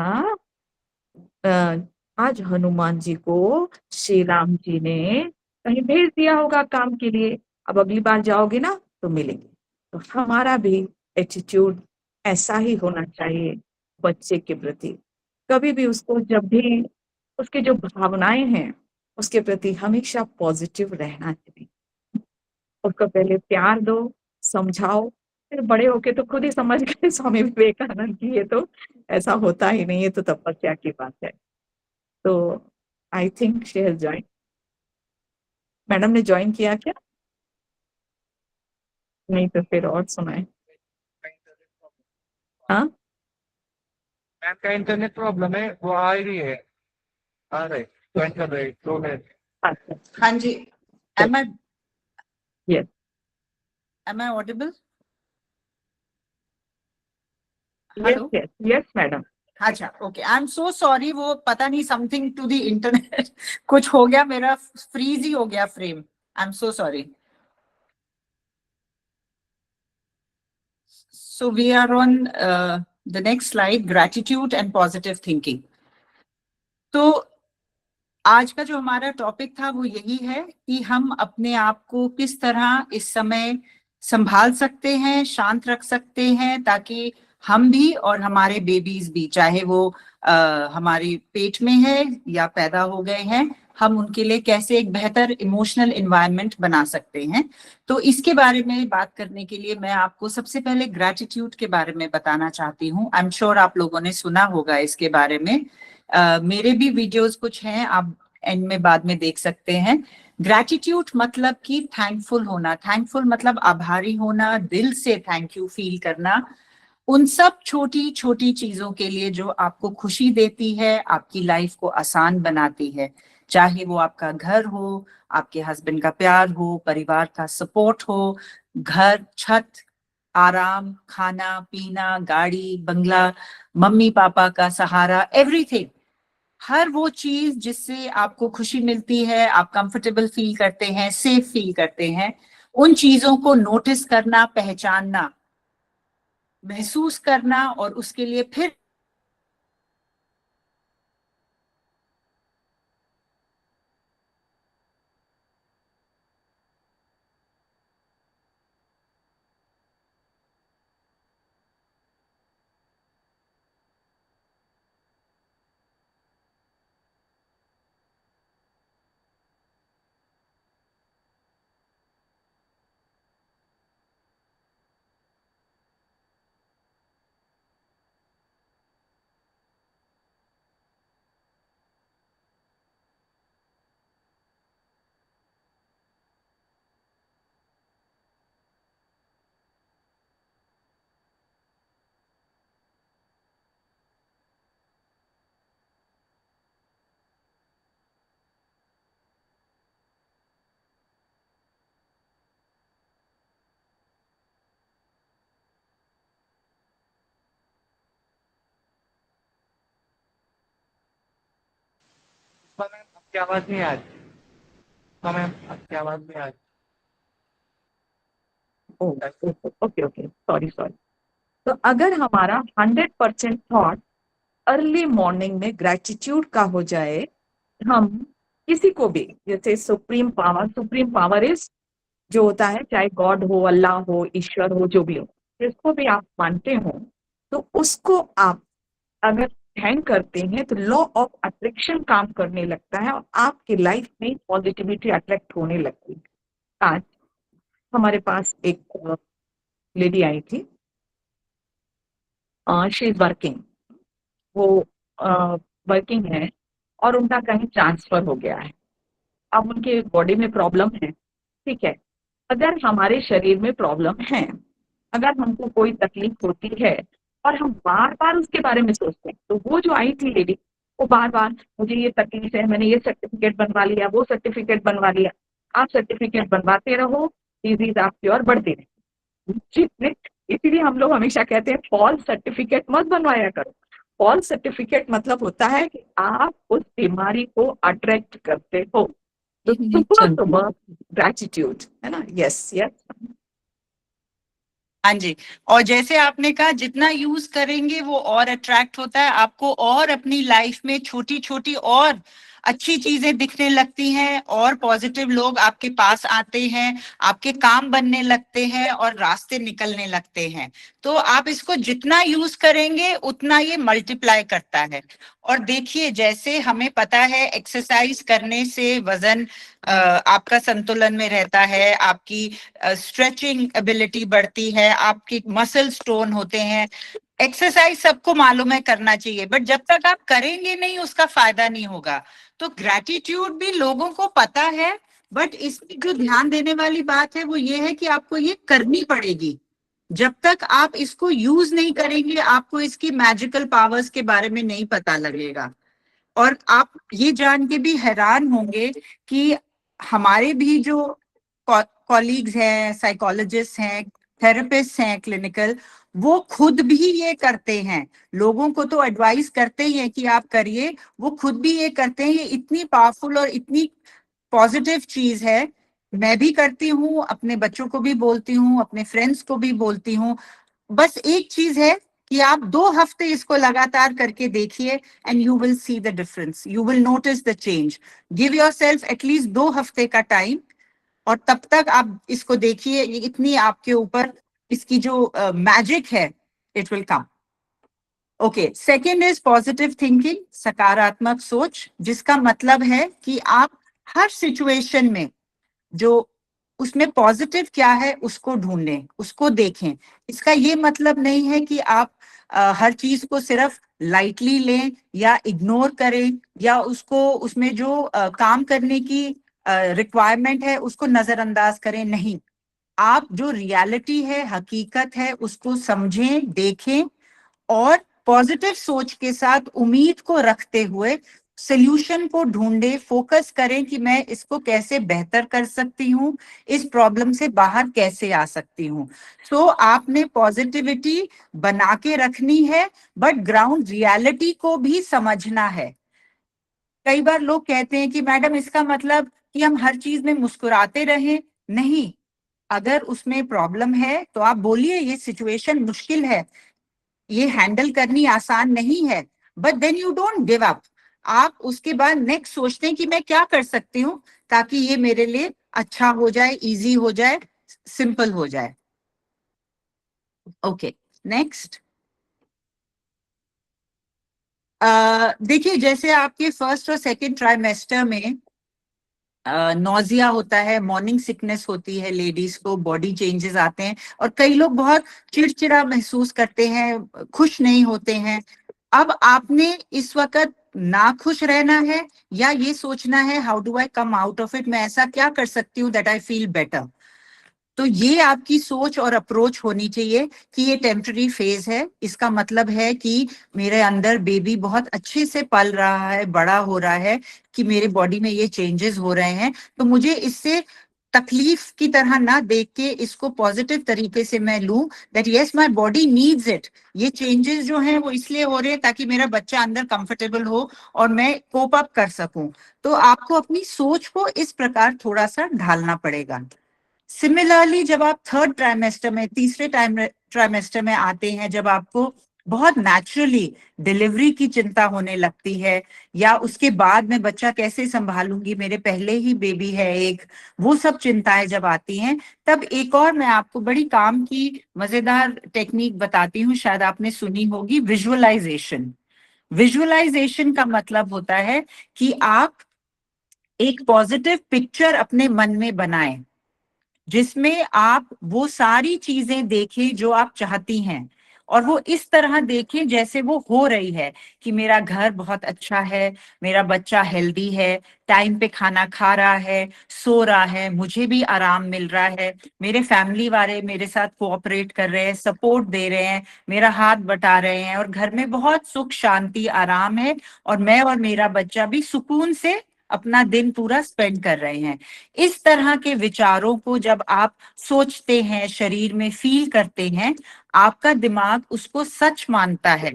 अ, आज हनुमान जी को श्री राम जी ने कहीं भेज दिया होगा काम के लिए, अब अगली बार जाओगे ना तो मिलेंगे। तो हमारा भी एटीट्यूड ऐसा ही होना चाहिए बच्चे के प्रति। कभी भी उसको, जब भी उसकी जो भावनाएं हैं उसके प्रति हमेशा पॉजिटिव रहना चाहिए। उसको पहले प्यार दो, समझाओ, फिर बड़े होके तो खुद ही समझ गए स्वामी विवेकानंद की ये तो ऐसा होता ही नहीं है, तो तपस्या की बात है। तो I think she has join. Madam ने ज्वाइन किया क्या? नहीं तो फिर और सुनाए। हाँ मैम का इंटरनेट प्रॉब्लम है, वो आ ही रही है, आ रहे ज्वाइन कर रहे 2 मिनट। अच्छा, हाँ जी, am I yes am I audible? Yes hello. Yes yes madam. अच्छा okay, I am so sorry, वो पता नहीं समथिंग टू द इंटरनेट कुछ हो गया, मेरा फ्रीज ही हो गया frame. I am so sorry. So we are on the next slide, gratitude and positive thinking. तो आज का जो हमारा टॉपिक था वो यही है कि हम अपने आप को किस तरह इस समय संभाल सकते हैं, शांत रख सकते हैं, ताकि हम भी और हमारे बेबीज भी, चाहे वो हमारे पेट में है या पैदा हो गए हैं, हम उनके लिए कैसे एक बेहतर इमोशनल एनवायरनमेंट बना सकते हैं। तो इसके बारे में बात करने के लिए मैं आपको सबसे पहले ग्रैटिट्यूड के बारे में बताना चाहती हूँ। आई एम श्योर आप लोगों ने सुना होगा इसके बारे में। मेरे भी वीडियोस कुछ हैं, आप एंड में बाद में देख सकते हैं। ग्रैटिट्यूड मतलब कि थैंकफुल होना, थैंकफुल मतलब आभारी होना, दिल से थैंक यू फील करना उन सब छोटी छोटी चीजों के लिए जो आपको खुशी देती है, आपकी लाइफ को आसान बनाती है। चाहे वो आपका घर हो, आपके हस्बैंड का प्यार हो, परिवार का सपोर्ट हो, घर, छत, आराम, खाना पीना, गाड़ी, बंगला, मम्मी पापा का सहारा, एवरीथिंग। हर वो चीज जिससे आपको खुशी मिलती है, आप कंफर्टेबल फील करते हैं, सेफ फील करते हैं, उन चीजों को नोटिस करना, पहचानना, महसूस करना और उसके लिए फिर पुष्पा मैम आपकी आवाज नहीं आ रही। पुष्पा मैम आपकी आवाज नहीं आ रही। Okay okay, sorry sorry. तो अगर हमारा 100% थॉट अर्ली मॉर्निंग में ग्रेटिट्यूड का हो जाए, हम किसी को भी, जैसे सुप्रीम पावर इज, जो होता है, चाहे गॉड हो, अल्लाह हो, ईश्वर हो, जो भी हो, जिसको भी आप मानते हो, तो उसको आप अगर थैंक करते हैं तो लॉ ऑफ अट्रैक्शन काम करने लगता है और आपकी लाइफ में पॉजिटिविटी अट्रैक्ट होने लगती है। आज हमारे पास एक लेडी आई थी, शी इज वर्किंग, वो वर्किंग है और उनका कहीं ट्रांसफर हो गया है। अब उनके बॉडी में प्रॉब्लम है, ठीक है। अगर हमारे शरीर में प्रॉब्लम है, अगर हमको कोई तकलीफ होती है और हम बार बार उसके बारे में सोचते हैं, तो वो जो आई थी लेडी, वो बार बार, मुझे ये तकलीफ है, मैंने ये सर्टिफिकेट बनवा लिया, वो सर्टिफिकेट बनवा लिया। आप सर्टिफिकेट बनवाते रहो, डिजीज आपकी और बढ़ती रहे। इसीलिए हम लोग हमेशा कहते हैं फॉल्स सर्टिफिकेट मत बनवाया करो। फॉल्स सर्टिफिकेट मतलब होता है कि आप उस बीमारी को अट्रैक्ट करते हो। तो सुबह सुबह ग्रेटिट्यूड, है ना? Yes yes. हाँ जी। और जैसे आपने कहा, जितना यूज करेंगे वो और अट्रैक्ट होता है, आपको और अपनी लाइफ में छोटी छोटी और अच्छी चीजें दिखने लगती हैं, और पॉजिटिव लोग आपके पास आते हैं, आपके काम बनने लगते हैं और रास्ते निकलने लगते हैं। तो आप इसको जितना यूज करेंगे उतना ये मल्टीप्लाई करता है। और देखिए, जैसे हमें पता है एक्सरसाइज करने से वजन आपका संतुलन में रहता है, आपकी स्ट्रेचिंग एबिलिटी बढ़ती है, आपके मसल स्टोन होते हैं। एक्सरसाइज सबको मालूम है करना चाहिए, बट जब तक आप करेंगे नहीं उसका फायदा नहीं होगा। तो ग्रैटिट्यूड भी लोगों को पता है, बट इसमें जो ध्यान देने वाली बात है वो ये है कि आपको ये करनी पड़ेगी। जब तक आप इसको यूज नहीं करेंगे, आपको इसकी मैजिकल पावर्स के बारे में नहीं पता लगेगा। और आप ये जान के भी हैरान होंगे कि हमारे भी जो कॉलीग्स हैं, साइकोलॉजिस्ट हैं, थेरेपिस्ट हैं क्लिनिकल, वो खुद भी ये करते हैं। लोगों को तो एडवाइस करते ही हैं कि आप करिए, वो खुद भी ये करते हैं। ये इतनी पावरफुल और इतनी पॉजिटिव चीज है। मैं भी करती हूँ, अपने बच्चों को भी बोलती हूँ, अपने फ्रेंड्स को भी बोलती हूँ। बस एक चीज है कि आप 2 हफ्ते इसको लगातार करके देखिए, and you will see the difference, you will notice the change. Give yourself at least 2 हफ्ते का टाइम। और तब तक आप इसको देखिए, ये इतनी आपके ऊपर इसकी जो मैजिक है, it will come. Okay, second is positive thinking, सकारात्मक सोच, जिसका मतलब है कि आप हर सिचुएशन में जो उसमें पॉजिटिव क्या है उसको ढूंढें, उसको देखें। इसका ये मतलब नहीं है कि आप हर चीज को सिर्फ लाइटली लें या इग्नोर करें या उसको उसमें जो काम करने की रिक्वायरमेंट है उसको नजरअंदाज करें। नहीं, आप जो रियलिटी है, हकीकत है, उसको समझें, देखें और पॉजिटिव सोच के साथ उम्मीद को रखते हुए सोल्यूशन को ढूंढे, फोकस करें कि मैं इसको कैसे बेहतर कर सकती हूँ, इस प्रॉब्लम से बाहर कैसे आ सकती हूँ। तो आपने पॉजिटिविटी बना के रखनी है, बट ग्राउंड रियलिटी को भी समझना है। कई बार लोग कहते हैं कि मैडम इसका मतलब कि हम हर चीज में मुस्कुराते रहें। नहीं, अगर उसमें प्रॉब्लम है तो आप बोलिए ये सिचुएशन मुश्किल है, ये हैंडल करनी आसान नहीं है, but then you don't give up. आप उसके बाद नेक्स्ट सोचते हैं कि मैं क्या कर सकती हूँ ताकि ये मेरे लिए अच्छा हो जाए, इजी हो जाए, सिंपल हो जाए। Okay, next. देखिए, जैसे आपके फर्स्ट और सेकंड ट्राइमेस्टर में नोजिया होता है, मॉर्निंग सिकनेस होती है, लेडीज को बॉडी चेंजेस आते हैं और कई लोग बहुत चिड़चिड़ा महसूस करते हैं, खुश नहीं होते हैं। अब आपने इस वक्त ना खुश रहना है या ये सोचना है how do I come out of it, मैं ऐसा क्या कर सकती हूँ दैट आई फील बेटर। तो ये आपकी सोच और अप्रोच होनी चाहिए कि ये टेम्पररी फेज है। इसका मतलब है कि मेरे अंदर बेबी बहुत अच्छे से पल रहा है, बड़ा हो रहा है, कि मेरे बॉडी में ये चेंजेस हो रहे हैं। तो मुझे इससे तकलीफ की तरह ना देख के इसको पॉजिटिव तरीके से मैं लूं that yes my body needs it. ये चेंजेस जो हैं वो इसलिए हो रहे हैं ताकि मेरा बच्चा अंदर कंफर्टेबल हो और मैं कोप अप कर सकूं। तो आपको अपनी सोच को इस प्रकार थोड़ा सा ढालना पड़ेगा। सिमिलरली जब आप थर्ड ट्राइमेस्टर में, तीसरे ट्राइमेस्टर में आते हैं, जब आपको बहुत नेचुरली डिलीवरी की चिंता होने लगती है या उसके बाद मैं बच्चा कैसे संभालूंगी, मेरे पहले ही बेबी है एक, वो सब चिंताएं जब आती हैं, तब एक और मैं आपको बड़ी काम की मजेदार टेक्निक बताती हूँ, शायद आपने सुनी होगी, विजुअलाइजेशन। विजुअलाइजेशन का मतलब होता है कि आप एक पॉजिटिव पिक्चर अपने मन में बनाएं जिसमें आप वो सारी चीजें देखें जो आप चाहती हैं और वो इस तरह देखें जैसे वो हो रही है, कि मेरा घर बहुत अच्छा है, मेरा बच्चा हेल्दी है, टाइम पे खाना खा रहा है, सो रहा है, मुझे भी आराम मिल रहा है, मेरे फैमिली वाले मेरे साथ कोऑपरेट कर रहे हैं, सपोर्ट दे रहे हैं, मेरा हाथ बटा रहे हैं और घर में बहुत सुख शांति आराम है और मैं और मेरा बच्चा भी सुकून से अपना दिन पूरा स्पेंड कर रहे हैं। इस तरह के विचारों को जब आप सोचते हैं, शरीर में फील करते हैं, आपका दिमाग उसको सच मानता है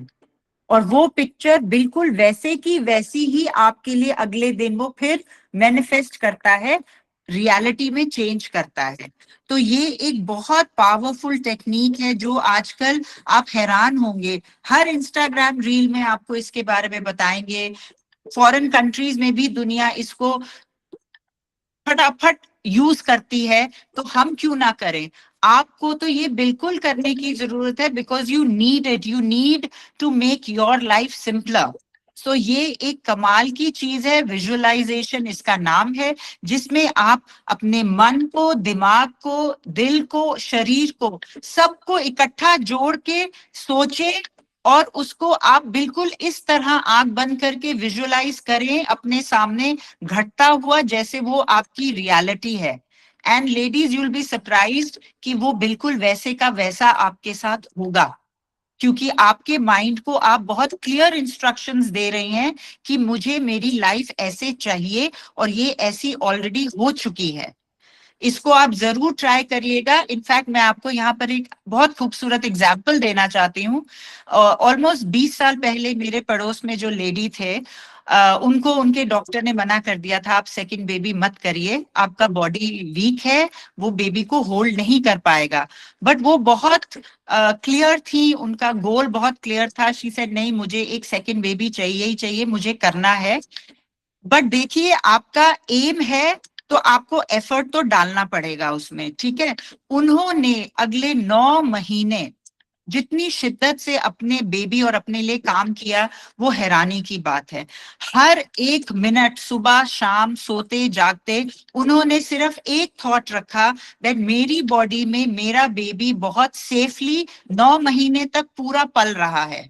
और वो पिक्चर बिल्कुल वैसे की वैसी ही आपके लिए अगले दिन वो फिर मैनिफेस्ट करता है, रियलिटी में चेंज करता है। तो ये एक बहुत पावरफुल टेक्निक है जो आजकल आप हैरान होंगे, हर इंस्टाग्राम रील में आपको इसके बारे में बताएंगे। फॉरेन कंट्रीज में भी दुनिया इसको फटाफट यूज करती है, तो हम क्यों ना करें। आपको तो ये बिल्कुल करने की जरूरत है because you need it, you need to make your life simpler. So ये एक कमाल की चीज है, विजुअलाइजेशन इसका नाम है, जिसमें आप अपने मन को, दिमाग को, दिल को, शरीर को, सबको इकट्ठा जोड़ के सोचें और उसको आप बिल्कुल इस तरह आंख बंद करके विजुअलाइज करें अपने सामने घटता हुआ जैसे वो आपकी रियलिटी है। And ladies, you will be surprised कि वो बिल्कुल वैसे का वैसा आपके साथ होगा, क्योंकि आपके माइंड को आप बहुत क्लियर इंस्ट्रक्शंस दे रहे हैं कि मुझे मेरी लाइफ ऐसे चाहिए और ये ऐसी ऑलरेडी हो चुकी है। इसको आप जरूर ट्राई करिएगा। इनफैक्ट मैं आपको यहाँ पर एक बहुत खूबसूरत एग्जाम्पल देना चाहती हूँ। ऑलमोस्ट 20 साल पहले मेरे पड़ोस में जो लेडी थे, उनको उनके डॉक्टर ने मना कर दिया था, आप सेकंड बेबी मत करिए, आपका बॉडी वीक है, वो बेबी को होल्ड नहीं कर पाएगा। बट वो बहुत क्लियर थी, उनका गोल बहुत क्लियर था। शी सेड नहीं, मुझे एक सेकंड बेबी चाहिए ही चाहिए, मुझे करना है। बट देखिए, आपका एम है तो आपको एफर्ट तो डालना पड़ेगा उसमें, ठीक है। उन्होंने अगले 9 महीने जितनी शिद्दत से अपने बेबी और अपने लिए काम किया, वो हैरानी की बात है। हर एक मिनट, सुबह शाम, सोते जागते, उन्होंने सिर्फ एक थॉट रखा दैट मेरी बॉडी में मेरा बेबी बहुत सेफली 9 महीने तक पूरा पल रहा है।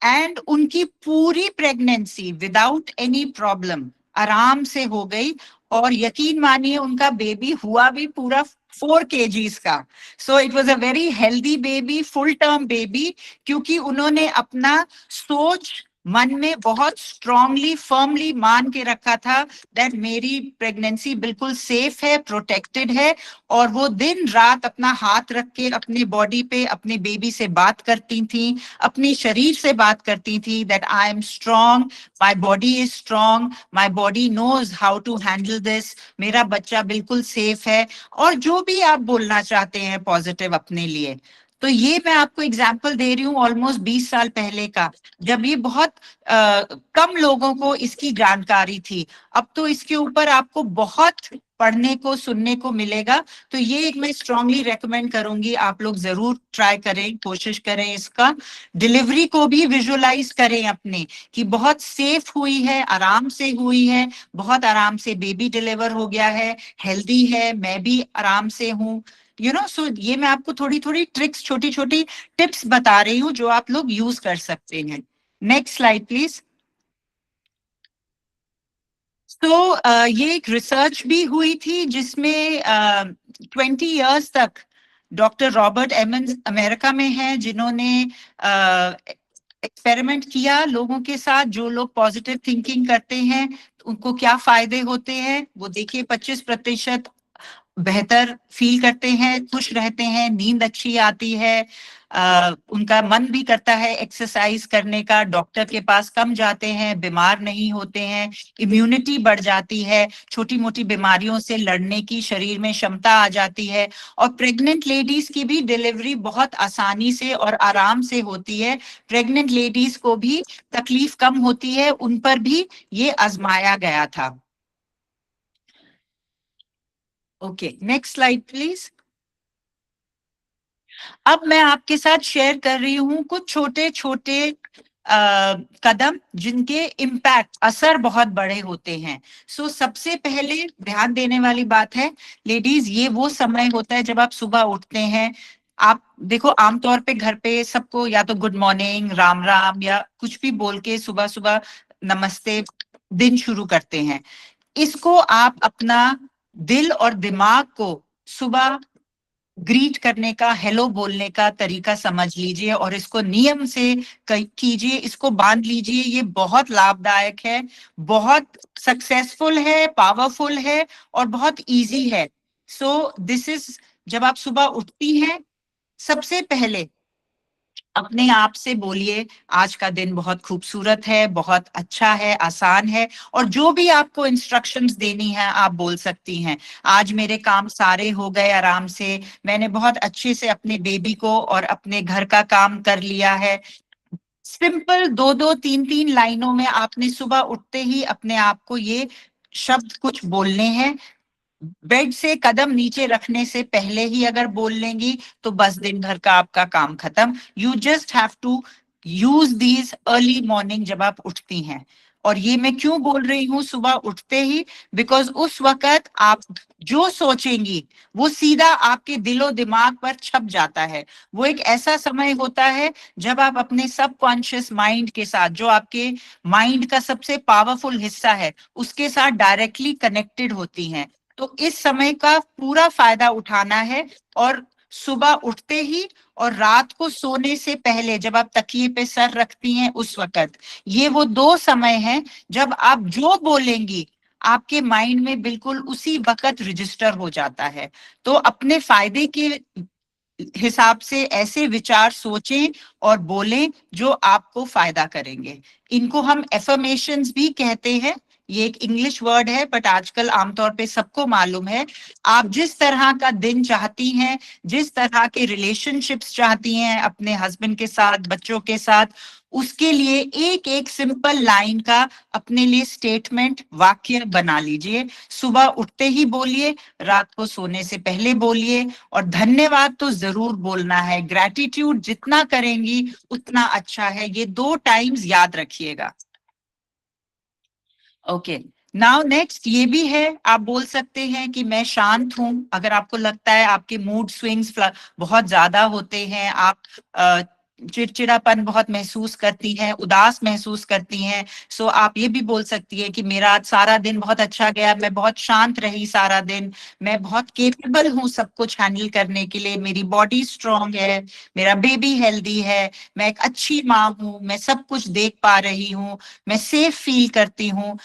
एंड उनकी पूरी प्रेगनेंसी विदाउट एनी प्रॉब्लम आराम से हो गई, और यकीन मानिए उनका बेबी हुआ भी पूरा 4 kgs का। So it was a very healthy baby, full term baby, क्योंकि उन्होंने अपना सोच मन में बहुत स्ट्रांगली फर्मली मान के रखा था दैट मेरी प्रेगनेंसी बिल्कुल सेफ है, प्रोटेक्टेड है। और वो दिन रात अपना हाथ रख के अपने बॉडी पे अपने बेबी से बात करती थी, अपनी शरीर से बात करती थी that I am strong, my body is strong, my body knows how to handle this, मेरा बच्चा बिल्कुल सेफ है। और जो भी आप बोलना चाहते हैं पॉजिटिव अपने लिए। तो ये मैं आपको एग्जांपल दे रही हूँ ऑलमोस्ट 20 साल पहले का, जब ये बहुत कम लोगों को इसकी जानकारी थी। अब तो इसके ऊपर आपको बहुत पढ़ने को, सुनने को मिलेगा। तो ये एक मैं स्ट्रांगली रेकमेंड करूंगी, आप लोग जरूर ट्राई करें, कोशिश करें इसका। डिलीवरी को भी विजुअलाइज करें अपने, कि बहुत सेफ हुई है, आराम से हुई है, बहुत आराम से बेबी डिलीवर हो गया है, हेल्दी है, मैं भी आराम से हूँ। सो ये मैं आपको थोड़ी थोड़ी ट्रिक्स, छोटी छोटी टिप्स बता रही हूँ जो आप लोग यूज कर सकते हैं। Next slide please. तो ये एक रिसर्च भी हुई थी जिसमें 20 इयर्स तक डॉक्टर रॉबर्ट एमंस अमेरिका में हैं, जिन्होंने एक्सपेरिमेंट किया लोगों के साथ, जो लोग पॉजिटिव थिंकिंग करते हैं उनको क्या फायदे होते हैं। वो देखिए 25% बेहतर फील करते हैं, खुश रहते हैं, नींद अच्छी आती है, उनका मन भी करता है एक्सरसाइज करने का, डॉक्टर के पास कम जाते हैं, बीमार नहीं होते हैं, इम्यूनिटी बढ़ जाती है, छोटी मोटी बीमारियों से लड़ने की शरीर में क्षमता आ जाती है। और प्रेग्नेंट लेडीज की भी डिलीवरी बहुत आसानी से और आराम से होती है। प्रेग्नेंट लेडीज को भी तकलीफ कम होती है, उन पर भी ये आजमाया गया था। Okay, next slide please. अब मैं आपके साथ शेयर कर रही हूं कुछ छोटे छोटे कदम जिनके इम्पैक्ट, असर बहुत बड़े होते हैं। सो सबसे पहले ध्यान देने वाली बात है लेडीज, ये वो समय होता है जब आप सुबह उठते हैं। आप देखो आमतौर पे घर पे सबको या तो गुड मॉर्निंग, राम राम या कुछ भी बोल के सुबह सुबह नमस्ते दिन शुरू करते हैं। इसको आप अपना दिल और दिमाग को सुबह ग्रीट करने का, हेलो बोलने का तरीका समझ लीजिए और इसको नियम से कीजिए, इसको बांध लीजिए। ये बहुत लाभदायक है, बहुत सक्सेसफुल है, पावरफुल है और बहुत इजी है। सो दिस इज, जब आप सुबह उठती हैं सबसे पहले अपने आप से बोलिए आज का दिन बहुत खूबसूरत है, बहुत अच्छा है, आसान है। और जो भी आपको इंस्ट्रक्शंस देनी है आप बोल सकती हैं। आज मेरे काम सारे हो गए आराम से, मैंने बहुत अच्छे से अपने बेबी को और अपने घर का काम कर लिया है। सिंपल 2-2, 3-3 लाइनों में आपने सुबह उठते ही अपने आप को ये शब्द कुछ बोलने हैं। बेड से कदम नीचे रखने से पहले ही अगर बोल लेंगी तो बस दिन भर का आपका काम खत्म। You just have to use these early morning जब आप उठती हैं। और ये मैं क्यों बोल रही हूँ सुबह उठते ही, बिकॉज उस वक्त आप जो सोचेंगी वो सीधा आपके दिलो दिमाग पर छप जाता है। वो एक ऐसा समय होता है जब आप अपने सबकॉन्शियस माइंड के साथ, जो आपके माइंड का सबसे पावरफुल हिस्सा है, उसके साथ डायरेक्टली कनेक्टेड होती हैं। तो इस समय का पूरा फायदा उठाना है। और सुबह उठते ही और रात को सोने से पहले जब आप तकिए पे सर रखती हैं उस वक्त, ये वो 2 समय हैं जब आप जो बोलेंगी आपके माइंड में बिल्कुल उसी वक्त रजिस्टर हो जाता है। तो अपने फायदे के हिसाब से ऐसे विचार सोचें और बोलें जो आपको फायदा करेंगे। इनको हम एफर्मेशंस भी कहते हैं। ये एक इंग्लिश वर्ड है बट आजकल आमतौर पे सबको मालूम है। आप जिस तरह का दिन चाहती हैं, जिस तरह के रिलेशनशिप्स चाहती हैं अपने हस्बैंड के साथ, बच्चों के साथ, उसके लिए एक एक सिंपल लाइन का अपने लिए स्टेटमेंट, वाक्य बना लीजिए। सुबह उठते ही बोलिए, रात को सोने से पहले बोलिए, और धन्यवाद तो जरूर बोलना है। ग्रैटिट्यूड जितना करेंगी उतना अच्छा है। ये 2 टाइम्स याद रखिएगा। ओके, नाउ नेक्स्ट ये भी है, आप बोल सकते हैं कि मैं शांत हूं। अगर आपको लगता है आपके मूड स्विंग्स बहुत ज्यादा होते हैं, आप चिड़चिड़ापन बहुत महसूस करती हैं, उदास महसूस करती हैं, सो आप ये भी बोल सकती है कि मेरा आज सारा दिन बहुत अच्छा गया, मैं बहुत शांत रही सारा दिन, मैं बहुत केपेबल हूँ सब कुछ हैंडल करने के लिए, मेरी बॉडी स्ट्रांग है, मेरा बेबी हेल्दी है, मैं एक अच्छी माँ हूँ, मैं सब कुछ देख पा रही हूँ, मैं सेफ फील करती हूँ।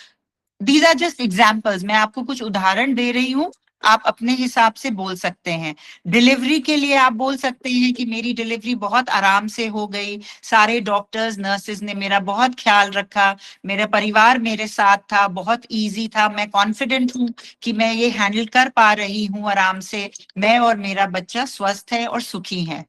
दीज आर जस्ट एग्जाम्पल्स, मैं आपको कुछ उदाहरण दे रही हूँ, आप अपने हिसाब से बोल सकते हैं। डिलीवरी के लिए आप बोल सकते हैं कि मेरी डिलीवरी बहुत आराम से हो गई, सारे डॉक्टर्स नर्सेज ने मेरा बहुत ख्याल रखा, मेरा परिवार मेरे साथ था, बहुत इजी था, मैं कॉन्फिडेंट हूँ कि मैं ये हैंडल कर पा रही हूँ आराम से, मैं और मेरा बच्चा स्वस्थ है और सुखी है।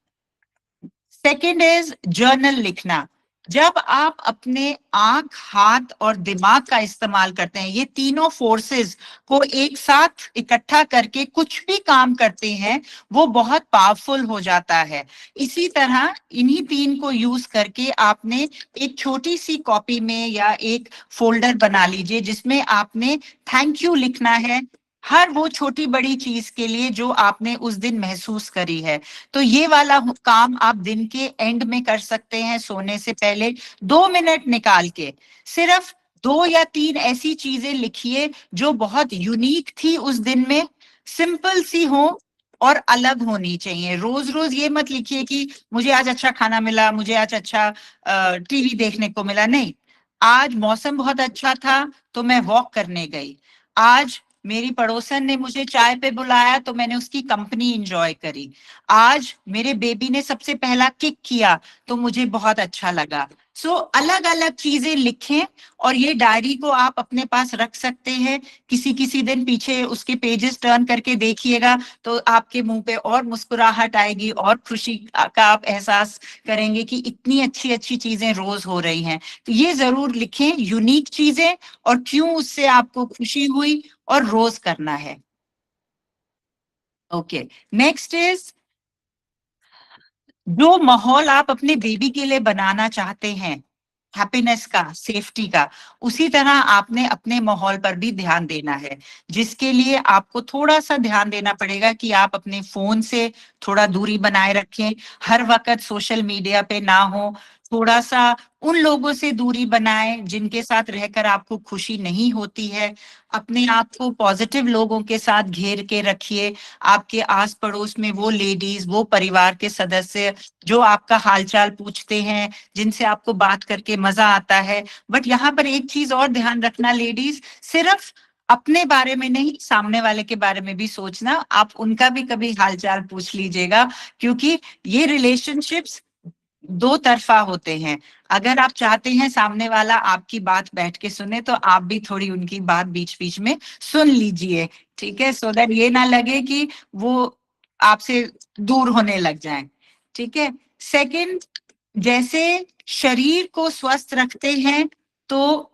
सेकेंड इज जर्नल लिखना। जब आप अपने आंख, हाथ और दिमाग का इस्तेमाल करते हैं, ये तीनों फोर्सेस को एक साथ इकट्ठा करके कुछ भी काम करते हैं, वो बहुत पावरफुल हो जाता है। इसी तरह इन्हीं 3 को यूज करके आपने एक छोटी सी कॉपी में या एक फोल्डर बना लीजिए जिसमें आपने थैंक यू लिखना है हर वो छोटी बड़ी चीज के लिए जो आपने उस दिन महसूस करी है। तो ये वाला काम आप दिन के एंड में कर सकते हैं, सोने से पहले 2 मिनट निकाल के सिर्फ 2 या 3 ऐसी चीजें लिखिए जो बहुत यूनिक थी उस दिन में, सिंपल सी हो और अलग होनी चाहिए। रोज रोज ये मत लिखिए कि मुझे आज अच्छा खाना मिला, मुझे आज अच्छा टीवी देखने को मिला, नहीं। आज मौसम बहुत अच्छा था तो मैं वॉक करने गई, आज मेरी पड़ोसन ने मुझे चाय पे बुलाया तो मैंने उसकी कंपनी एंजॉय करी, आज मेरे बेबी ने सबसे पहला किक किया तो मुझे बहुत अच्छा लगा। सो अलग अलग चीजें लिखें और ये डायरी को आप अपने पास रख सकते हैं। किसी किसी दिन पीछे उसके पेजेस टर्न करके देखिएगा तो आपके मुंह पे और मुस्कुराहट आएगी और खुशी का आप एहसास करेंगे कि इतनी अच्छी अच्छी चीजें रोज हो रही हैं। तो ये जरूर लिखें यूनिक चीजें और क्यों उससे आपको खुशी हुई और रोज करना है। ओके, नेक्स्ट इज जो माहौल आप अपने बेबी के लिए बनाना चाहते हैं, हैप्पीनेस का, सेफ्टी का, उसी तरह आपने अपने माहौल पर भी ध्यान देना है, जिसके लिए आपको थोड़ा सा ध्यान देना पड़ेगा कि आप अपने फोन से थोड़ा दूरी बनाए रखें, हर वक्त सोशल मीडिया पे ना हो, थोड़ा सा उन लोगों से दूरी बनाएं जिनके साथ रहकर आपको खुशी नहीं होती है, अपने आप को पॉजिटिव लोगों के साथ घेर के रखिए। आपके आस पड़ोस में वो लेडीज, वो परिवार के सदस्य जो आपका हालचाल पूछते हैं, जिनसे आपको बात करके मजा आता है। बट यहाँ पर एक चीज और ध्यान रखना लेडीज, सिर्फ अपने बारे में नहीं, सामने वाले के बारे में भी सोचना, आप उनका भी कभी हालचाल पूछ लीजिएगा, क्योंकि ये रिलेशनशिप्स 2 तरफा होते हैं। अगर आप चाहते हैं सामने वाला आपकी बात बैठ के सुने तो आप भी थोड़ी उनकी बात बीच बीच में सुन लीजिए, ठीक है, सो दैट ये ना लगे कि वो आपसे दूर होने लग जाए, ठीक है। सेकंड, जैसे शरीर को स्वस्थ रखते हैं तो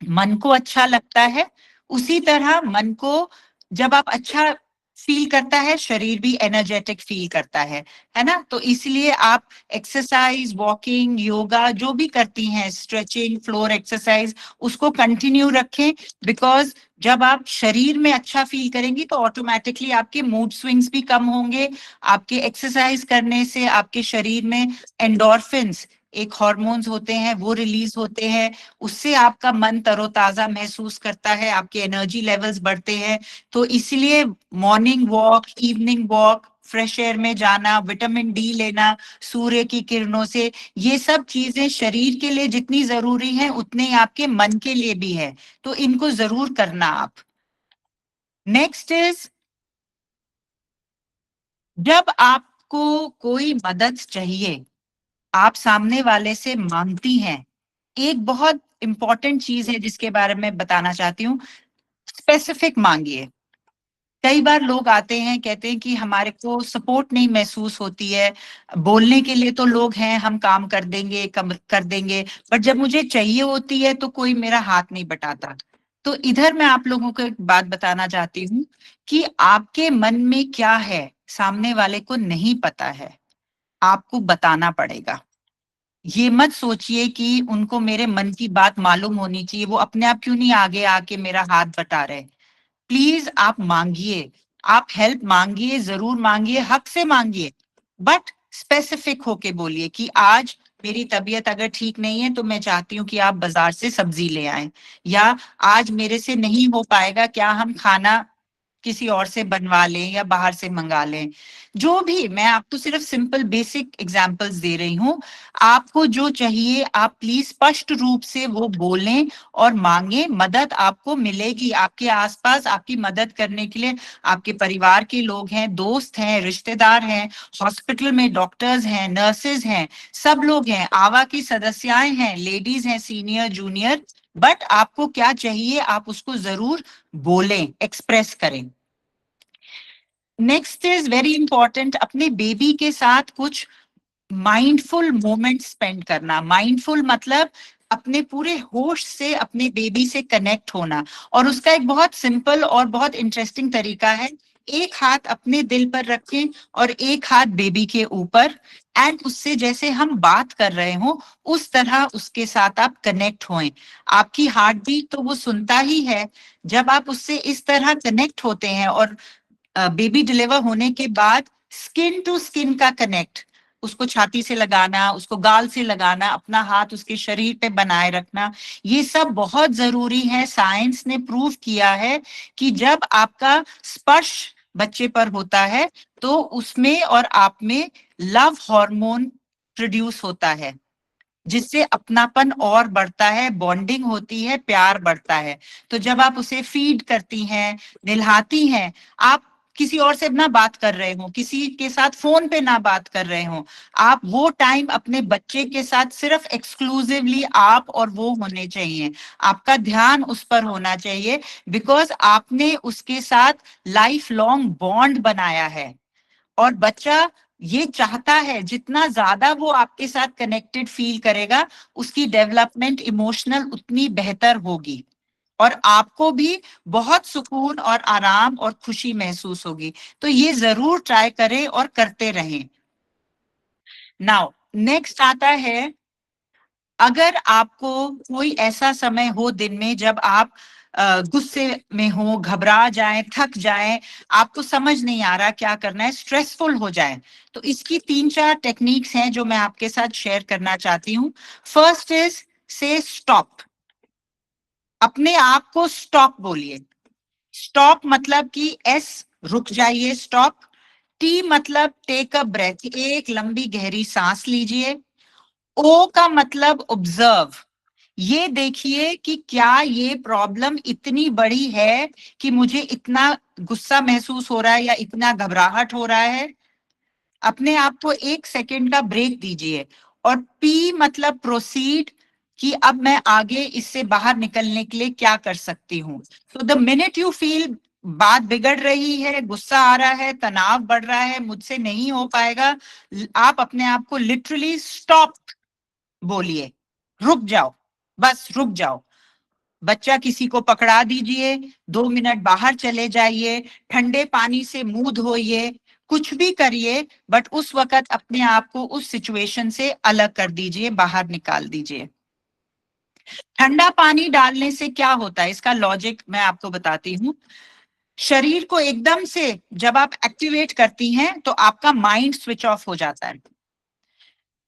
मन को अच्छा लगता है, उसी तरह मन को जब आप अच्छा फील करता है, शरीर भी एनर्जेटिक फील करता है ना। तो इसलिए आप एक्सरसाइज, वॉकिंग, योगा जो भी करती हैं, स्ट्रेचिंग, फ्लोर एक्सरसाइज, उसको कंटिन्यू रखें, बिकॉज जब आप शरीर में अच्छा फील करेंगी तो ऑटोमेटिकली आपके मूड स्विंग्स भी कम होंगे। आपके एक्सरसाइज करने से आपके शरीर में एंडोर्फिन्स, एक हार्मोन्स होते हैं, वो रिलीज होते हैं, उससे आपका मन तरोताजा महसूस करता है, आपके एनर्जी लेवल्स बढ़ते हैं। तो इसलिए morning walk, evening walk, fresh air में जाना, विटामिन डी लेना सूर्य की किरणों से, ये सब चीजें शरीर के लिए जितनी जरूरी है उतने ही आपके मन के लिए भी है, तो इनको जरूर करना आप। नेक्स्ट इज, जब आपको कोई मदद चाहिए, आप सामने वाले से मांगती हैं, एक बहुत इंपॉर्टेंट चीज है जिसके बारे में बताना चाहती हूँ, स्पेसिफिक मांगिए। कई बार लोग आते हैं, कहते हैं कि हमारे को सपोर्ट नहीं महसूस होती है, बोलने के लिए तो लोग हैं, हम काम कर देंगे, कर देंगे, बट जब मुझे चाहिए होती है तो कोई मेरा हाथ नहीं बटाता। तो इधर मैं आप लोगों को एक बात बताना चाहती हूँ कि आपके मन में क्या है सामने वाले को नहीं पता है, आपको बताना पड़ेगा। ये मत सोचिए कि उनको मेरे मन की बात मालूम होनी चाहिए, वो अपने आप क्यों नहीं आगे आके मेरा हाथ बटा रहे। प्लीज आप मांगिए, आप हेल्प मांगिए, जरूर मांगिए, हक से मांगिए, बट स्पेसिफिक होके बोलिए कि आज मेरी तबीयत अगर ठीक नहीं है तो मैं चाहती हूँ कि आप बाजार से सब्जी ले आएं, या आज मेरे से नहीं हो पाएगा, क्या हम खाना किसी और से बनवा लें या बाहर से मंगा लें। जो भी, मैं आपको सिर्फ सिंपल बेसिक एग्जांपल्स दे रही हूँ। आपको जो चाहिए आप प्लीज स्पष्ट रूप से वो बोलें और मांगे, मदद आपको मिलेगी। आपके आसपास आपकी मदद करने के लिए आपके परिवार के लोग हैं, दोस्त हैं, रिश्तेदार हैं, हॉस्पिटल में डॉक्टर्स हैं, नर्सेज हैं, सब लोग हैं, आवा की सदस्याएं हैं, लेडीज हैं, सीनियर जूनियर। बट आपको क्या चाहिए आप उसको जरूर बोलें, एक्सप्रेस करें। नेक्स्ट इज वेरी इंपॉर्टेंट, अपने बेबी के साथ कुछ माइंडफुल मोमेंट स्पेंड करना। माइंडफुल मतलब अपने पूरे होश से अपने बेबी से कनेक्ट होना, और उसका एक बहुत सिंपल और बहुत इंटरेस्टिंग तरीका है। एक हाथ अपने दिल पर रखें और एक हाथ बेबी के ऊपर, एंड उससे जैसे हम बात कर रहे हो उस तरह उसके साथ आप कनेक्ट होएं। आपकी हार्ट बीट तो वो सुनता ही है। जब आप उससे इस तरह कनेक्ट होते हैं, और बेबी डिलीवर होने के बाद स्किन टू स्किन का कनेक्ट, उसको छाती से लगाना, उसको गाल से लगाना, अपना हाथ उसके शरीर पे बनाए रखना, ये सब बहुत जरूरी है। साइंस ने प्रूव किया है कि जब आपका स्पर्श बच्चे पर होता है तो उसमें और आप में लव हार्मोन प्रोड्यूस होता है, जिससे अपनापन और बढ़ता है, बॉन्डिंग होती है, प्यार बढ़ता है। तो जब आप उसे फीड करती हैं, नहलाती हैं, आप किसी और से ना बात कर रहे हो, किसी के साथ फोन पे ना बात कर रहे हो, आप वो टाइम अपने बच्चे के साथ सिर्फ एक्सक्लूसिवली आप और वो होने चाहिए। आपका ध्यान उस पर होना चाहिए, बिकॉज आपने उसके साथ लाइफ लॉन्ग बॉन्ड बनाया है। और बच्चा ये चाहता है जितना ज्यादा वो आपके साथ कनेक्टेड फील करेगा, उसकी डेवलपमेंट इमोशनल उतनी बेहतर होगी, और आपको भी बहुत सुकून और आराम और खुशी महसूस होगी। तो ये जरूर ट्राई करें और करते रहें। नाउ नेक्स्ट आता है, अगर आपको कोई ऐसा समय हो दिन में जब आप गुस्से में हो, घबरा जाएं, थक जाएं, आपको समझ नहीं आ रहा क्या करना है, स्ट्रेसफुल हो जाए, तो इसकी 3-4 टेक्निक्स हैं जो मैं आपके साथ शेयर करना चाहती हूँ। फर्स्ट इज से स्टॉप। अपने आप को स्टॉप बोलिए। स्टॉप मतलब कि एस रुक जाइए, स्टॉप। टी मतलब टेक अ ब्रेथ, एक लंबी गहरी सांस लीजिए। ओ का मतलब ऑब्जर्व, ये देखिए कि क्या ये प्रॉब्लम इतनी बड़ी है कि मुझे इतना गुस्सा महसूस हो रहा है या इतना घबराहट हो रहा है। अपने आप को 1 सेकेंड का ब्रेक दीजिए। और पी मतलब प्रोसीड, कि अब मैं आगे इससे बाहर निकलने के लिए क्या कर सकती हूँ। तो द मिनट यू फील बात बिगड़ रही है, गुस्सा आ रहा है, तनाव बढ़ रहा है, मुझसे नहीं हो पाएगा, आप अपने आप को लिटरली स्टॉप बोलिए, रुक जाओ, बस रुक जाओ। बच्चा किसी को पकड़ा दीजिए, 2 मिनट बाहर चले जाइए, ठंडे पानी से मुंह धोइए, कुछ भी करिए, बट उस वक्त अपने आप को उस सिचुएशन से अलग कर दीजिए, बाहर निकाल दीजिए। ठंडा पानी डालने से क्या होता है, इसका लॉजिक मैं आपको बताती हूँ। शरीर को एकदम से जब आप एक्टिवेट करती हैं तो आपका माइंड स्विच ऑफ हो जाता है।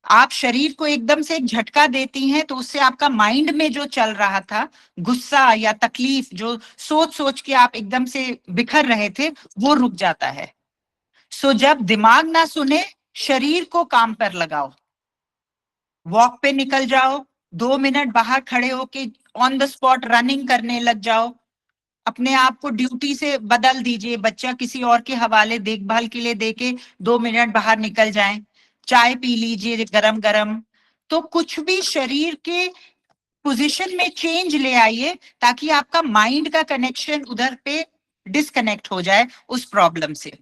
आप शरीर को एकदम से एक झटका देती हैं तो उससे आपका माइंड में जो चल रहा था, गुस्सा या तकलीफ, जो सोच सोच के आप एकदम से बिखर रहे थे, वो रुक जाता है। सो जब दिमाग ना सुने, शरीर को काम पर लगाओ, वॉक पे निकल जाओ, 2 मिनट बाहर खड़े होके ऑन द स्पॉट रनिंग करने लग जाओ। अपने आप को ड्यूटी से बदल दीजिए, बच्चा किसी और के हवाले देखभाल के लिए देके 2 मिनट बाहर निकल जाएं, चाय पी लीजिए गरम गरम। तो कुछ भी शरीर के पोजीशन में चेंज ले आइए ताकि आपका माइंड का कनेक्शन उधर पे डिस्कनेक्ट हो जाए उस प्रॉब्लम से।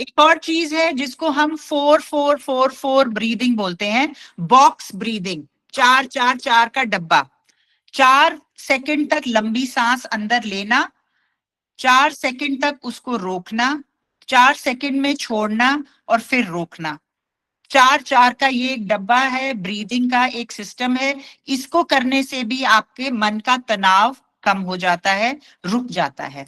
एक और चीज है जिसको हम 4-4-4-4 ब्रीदिंग बोलते हैं, बॉक्स ब्रीदिंग, 4-4-4 का डब्बा। 4 सेकंड तक लंबी सांस अंदर लेना, 4 सेकंड तक उसको रोकना, 4 सेकंड में छोड़ना और फिर रोकना। 4-4 का ये एक डब्बा है, ब्रीदिंग का एक सिस्टम है। इसको करने से भी आपके मन का तनाव कम हो जाता है, रुक जाता है।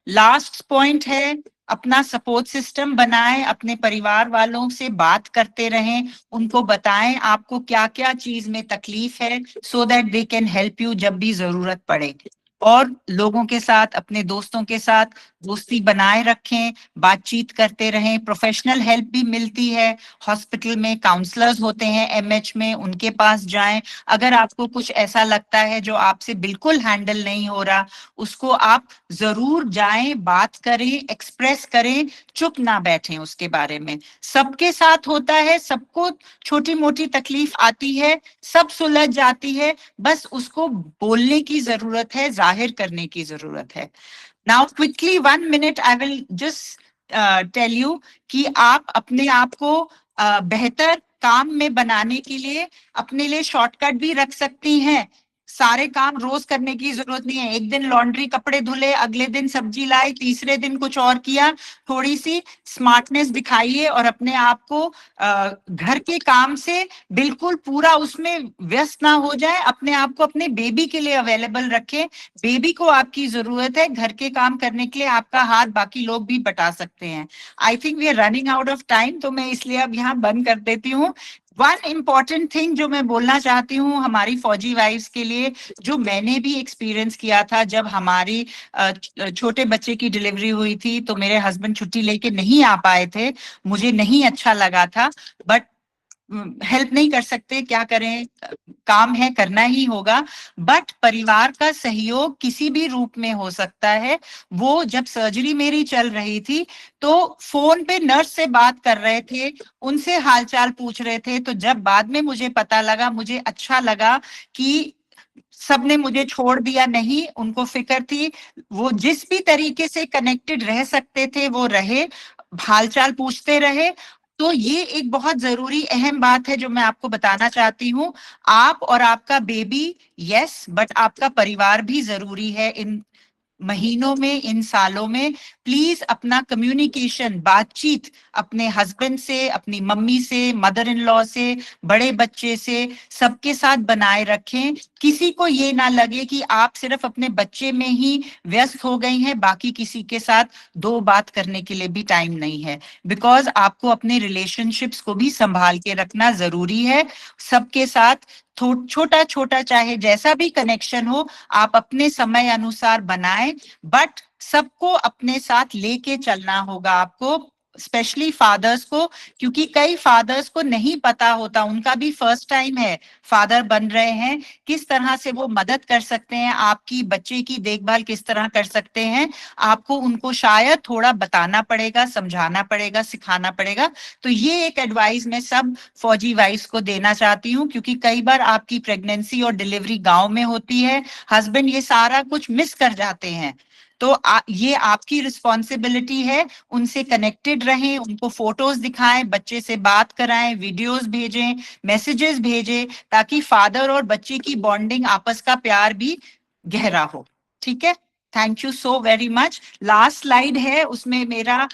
लास्ट पॉइंट है, अपना सपोर्ट सिस्टम बनाएं, अपने परिवार वालों से बात करते रहें, उनको बताएं आपको क्या क्या चीज में तकलीफ है, so that they can help you जब भी जरूरत पड़े। और लोगों के साथ, अपने दोस्तों के साथ दोस्ती बनाए रखें, बातचीत करते रहें। प्रोफेशनल हेल्प भी मिलती है, हॉस्पिटल में काउंसलर्स होते हैं एमएच में, उनके पास जाएं। अगर आपको कुछ ऐसा लगता है जो आपसे बिल्कुल हैंडल नहीं हो रहा, उसको आप जरूर जाएं, बात करें, एक्सप्रेस करें, चुप ना बैठें उसके बारे में। सबके साथ होता है, सबको छोटी मोटी तकलीफ आती है, सब सुलझ जाती है, बस उसको बोलने की जरूरत है, जाहिर करने की जरूरत है। Now quickly 1 minute I will just tell you कि आप अपने आप को बेहतर काम में बनाने के लिए अपने लिए शॉर्टकट भी रख सकती हैं। सारे काम रोज करने की जरूरत नहीं है। एक दिन लॉन्ड्री कपड़े धुले, अगले दिन सब्जी लाई, तीसरे दिन कुछ और किया। थोड़ी सी स्मार्टनेस दिखाइए और अपने आप को घर के काम से बिल्कुल पूरा उसमें व्यस्त ना हो जाए। अपने आप को अपने बेबी के लिए अवेलेबल रखें। बेबी को आपकी जरूरत है, घर के काम करने के लिए आपका हाथ बाकी लोग भी बटा सकते हैं। I think we are running out of time, तो मैं इसलिए अब यहाँ बंद कर देती हूँ। वन इम्पॉर्टेंट थिंग जो मैं बोलना चाहती हूँ हमारी फौजी वाइफ्स के लिए, जो मैंने भी एक्सपीरियंस किया था जब हमारी छोटे बच्चे की डिलीवरी हुई थी, तो मेरे हस्बैंड छुट्टी लेके नहीं आ पाए थे, मुझे नहीं अच्छा लगा था, बट हेल्प नहीं कर सकते, क्या करें, काम है, करना ही होगा। बट परिवार का सहयोग किसी भी रूप में हो सकता है। वो जब सर्जरी मेरी चल रही थी तो फोन पे नर्स से बात कर रहे थे, उनसे हालचाल पूछ रहे थे, तो जब बाद में मुझे पता लगा, मुझे अच्छा लगा कि सबने मुझे छोड़ दिया नहीं, उनको फिक्र थी, वो जिस भी तरीके से कनेक्टेड रह सकते थे वो रहे, हालचाल पूछते रहे। तो ये एक बहुत जरूरी अहम बात है जो मैं आपको बताना चाहती हूँ। आप और आपका बेबी यस, बट आपका परिवार भी जरूरी है इन महीनों में, इन सालों में। प्लीज अपना कम्युनिकेशन, बातचीत अपने हस्बैंड से, अपनी मम्मी से, मदर इन लॉ से, बड़े बच्चे से, सबके साथ बनाए रखें। किसी को ये ना लगे कि आप सिर्फ अपने बच्चे में ही व्यस्त हो गई हैं, बाकी किसी के साथ दो बात करने के लिए भी टाइम नहीं है। बिकॉज आपको अपने रिलेशनशिप्स को भी संभाल के रखना जरूरी है। सबके साथ छोटा छोटा चाहे जैसा भी कनेक्शन हो, आप अपने समय अनुसार बनाएं, बट सबको अपने साथ लेके चलना होगा आपको, स्पेशली फादर्स को, क्योंकि कई फादर्स को नहीं पता होता, उनका भी फर्स्ट टाइम है, फादर बन रहे हैं, किस तरह से वो मदद कर सकते हैं, आपकी बच्चे की देखभाल किस तरह कर सकते हैं, आपको उनको शायद थोड़ा बताना पड़ेगा, समझाना पड़ेगा, सिखाना पड़ेगा। तो ये एक एडवाइस मैं सब फौजी वाइफ्स को देना चाहती हूँ, क्योंकि कई बार आपकी प्रेगनेंसी और डिलीवरी गांव में होती है, हस्बैंड ये सारा कुछ मिस कर जाते हैं, तो ये आपकी रिस्पॉन्सिबिलिटी है। उनसे कनेक्टेड रहें, उनको फोटोज दिखाएं, बच्चे से बात कराएं, वीडियोस भेजें, मैसेजेस भेजें, ताकि फादर और बच्चे की बॉन्डिंग, आपस का प्यार भी गहरा हो। ठीक है, thank you so very much. Last slide है, उसमें मेरा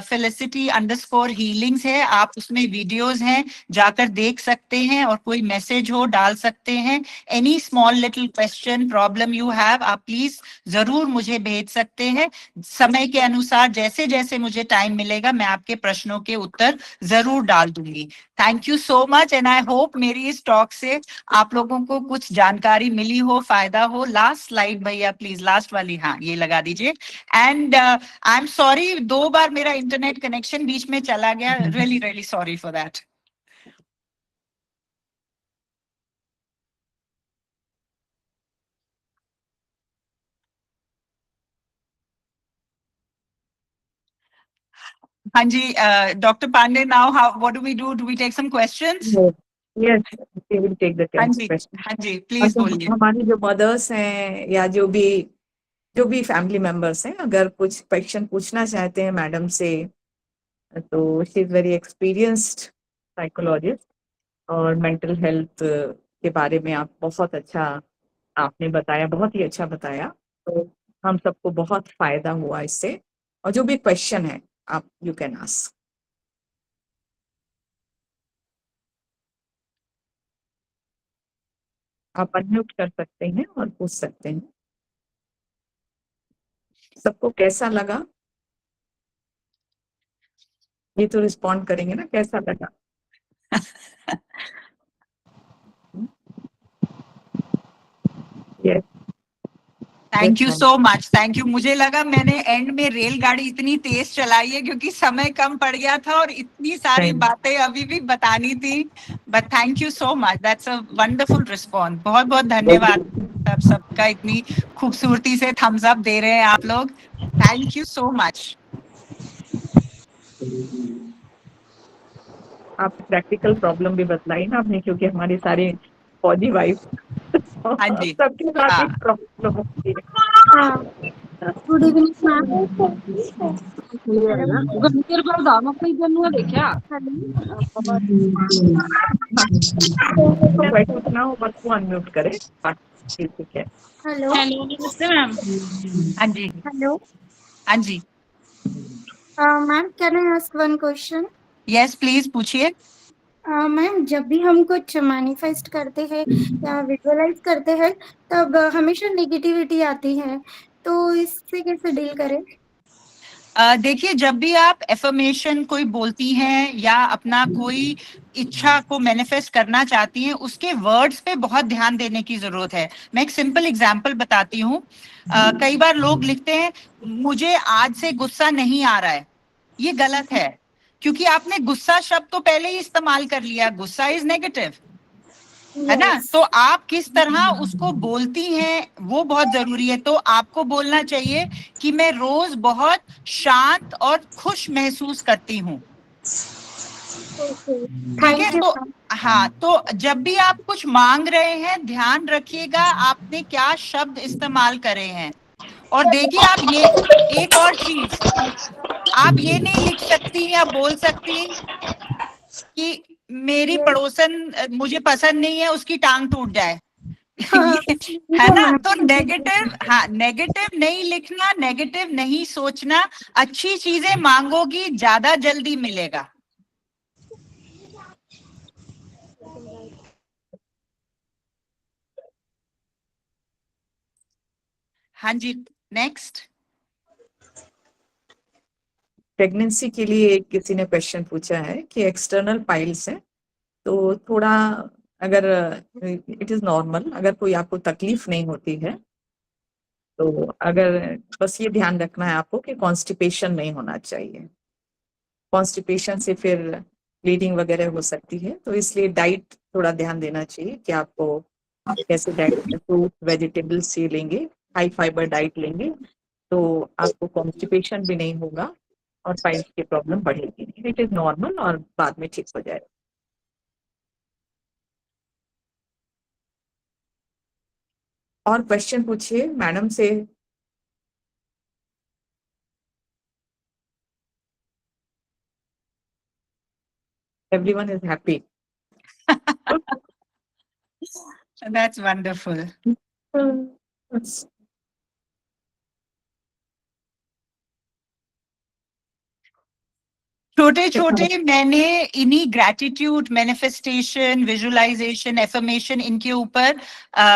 felicity_healings है, आप उसमें वीडियोस हैं, जाकर देख सकते हैं, और कोई मैसेज हो डाल सकते हैं। Any small little question, problem you have, आप प्लीज जरूर मुझे भेज सकते हैं। समय के अनुसार जैसे जैसे मुझे टाइम मिलेगा मैं आपके प्रश्नों के उत्तर जरूर डाल दूंगी। Thank you so much, and I hope मेरी इस टॉक से आप लोगों को कुछ जानकारी मिली हो, फायदा हो। लास्ट स्लाइड भैया प्लीज, लास्ट वाली, हाँ ये लगा दीजिए। एंड आई एम सॉरी, 2 बार मेरा इंटरनेट कनेक्शन बीच में चला गया, really really sorry for that. हाँ जी, doctor Pandey, now how, what do we do? Do we take some questions? Yes, we will take the हाँ 10th जी, question. हाँ जी, और प्लीज जो बोलिए। हमारी जो मदर्स हैं या जो भी फैमिली मेंबर्स हैं, अगर कुछ क्वेश्चन पूछना चाहते हैं मैडम से, तो she is very experienced psychologist, और मेंटल हेल्थ के बारे में आप बहुत अच्छा आपने बताया, बहुत ही अच्छा बताया। तो हम सबको बहुत फायदा हुआ इससे, और जो भी क्वेश्चन है आप यू कैन आस्क। आप अनम्यूट कर सकते हैं और पूछ सकते हैं। सबको कैसा लगा ये तो रिस्पॉन्ड करेंगे ना, कैसा लगा? Yes, thank you so much, thank you. मुझे लगा मैंने एंड में रेलगाड़ी इतनी तेज चलाई है क्योंकि समय कम पड़ गया था और इतनी सारी बातें अभी भी बतानी थी, but thank you so much, that's a wonderful response. बहुत बहुत धन्यवाद आप सबका, इतनी खूबसूरती से थम्स अप दे रहे हैं आप लोग, थैंक यू सो मच। आप प्रैक्टिकल प्रॉब्लम भी बताई ना आपने, क्योंकि हमारी सारी फौजी वाइफ हाँ जी, सबके साथ हाँ। एक प्रॉब्लम होती है। हाँ, गुड इवनिंग मैम। गंभीर पर दानों को इधर देखा तो क्वेश्चन ना हो बस वो अनम्यूट करे, ठीक है। हेलो हेलो नमस्ते मैम। हाँ जी, हेलो हाँ जी, ma'am, can I ask one question? Yes please पूछिए। मैम, जब भी हम कुछ मैनिफेस्ट करते हैं या विजुअलाइज करते हैं तब हमेशा नेगेटिविटी आती है, तो इससे कैसे डील करें? देखिए, जब भी आप एफर्मेशन कोई बोलती हैं या अपना कोई इच्छा को मैनिफेस्ट करना चाहती हैं, उसके वर्ड्स पे बहुत ध्यान देने की जरूरत है। मैं एक सिंपल एग्जांपल बताती हूँ। कई बार लोग लिखते हैं मुझे आज से गुस्सा नहीं आ रहा है, ये गलत है, क्योंकि आपने गुस्सा शब्द तो पहले ही इस्तेमाल कर लिया। गुस्सा इज नेगेटिव, है ना? यस। तो आप किस तरह उसको बोलती हैं वो बहुत जरूरी है। तो आपको बोलना चाहिए कि मैं रोज बहुत शांत और खुश महसूस करती हूँ, ओके, ठीक है? थैंक यू तो मैम। हाँ, तो जब भी आप कुछ मांग रहे हैं, ध्यान रखिएगा आपने क्या शब्द इस्तेमाल करे हैं। और देखिए, आप ये एक और चीज, आप ये नहीं लिख सकती या बोल सकती कि मेरी पड़ोसन मुझे पसंद नहीं है, उसकी टांग टूट जाए। है ना? तो नेगेटिव, हाँ, नेगेटिव नहीं लिखना, नेगेटिव नहीं सोचना। अच्छी चीजें मांगोगी, ज्यादा जल्दी मिलेगा। हाँ जी, नेक्स्ट। प्रेगनेंसी के लिए किसी ने क्वेश्चन पूछा है कि एक्सटर्नल पाइल्स है, तो थोड़ा अगर इट इज नॉर्मल, अगर कोई आपको तकलीफ नहीं होती है, तो अगर बस ये ध्यान रखना है आपको कि कॉन्स्टिपेशन नहीं होना चाहिए। कॉन्स्टिपेशन से फिर ब्लीडिंग वगैरह हो सकती है, तो इसलिए डाइट थोड़ा ध्यान देना चाहिए कि आपको कैसे डाइट, फ्रूट वेजिटेबल्स ये लेंगे, हाई फाइबर डाइट लेंगे, तो आपको कॉन्स्टिपेशन भी नहीं होगा और पाइल्स की प्रॉब्लम बढ़ेगी नहीं। इट इज नॉर्मल और बाद में ठीक हो जाएगा। और क्वेश्चन पूछिए मैडम से। Everyone is happy. That's wonderful. छोटे छोटे मैंने इन्हीं ग्रैटिट्यूड, मैनिफेस्टेशन, विजुअलाइजेशन, एफर्मेशन, इनके ऊपर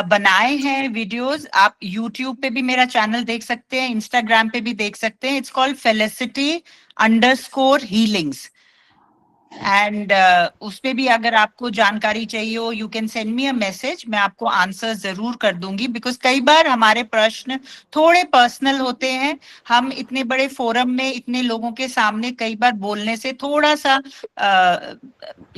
बनाए हैं वीडियोस। आप यूट्यूब पे भी मेरा चैनल देख सकते हैं, इंस्टाग्राम पे भी देख सकते हैं। It's called felicity_healings। एंड उस पे भी अगर आपको जानकारी चाहिए हो, you can send me a message, मैं आपको आंसर जरूर कर दूंगी। बिकॉज कई बार हमारे प्रश्न थोड़े पर्सनल होते हैं, हम इतने बड़े फोरम में इतने लोगों के सामने कई बार बोलने से थोड़ा सा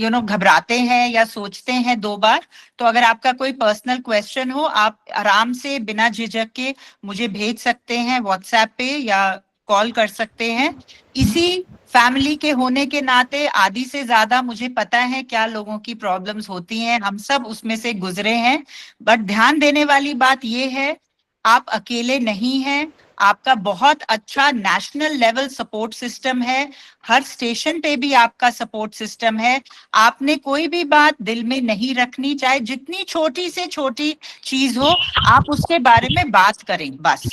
घबराते हैं या सोचते हैं 2 बार। तो अगर आपका कोई पर्सनल क्वेश्चन हो, आप आराम से बिना झिझक के मुझे भेज सकते हैं व्हाट्सएप पे या कॉल कर सकते हैं। इसी फैमिली के होने के नाते आधी से ज्यादा मुझे पता है क्या लोगों की प्रॉब्लम्स होती हैं, हम सब उसमें से गुजरे हैं। बट ध्यान देने वाली बात ये है, आप अकेले नहीं हैं, आपका बहुत अच्छा नेशनल लेवल सपोर्ट सिस्टम है, हर स्टेशन पे भी आपका सपोर्ट सिस्टम है। आपने कोई भी बात दिल में नहीं रखनी, चाहे जितनी छोटी से छोटी चीज हो, आप उसके बारे में बात करें बस।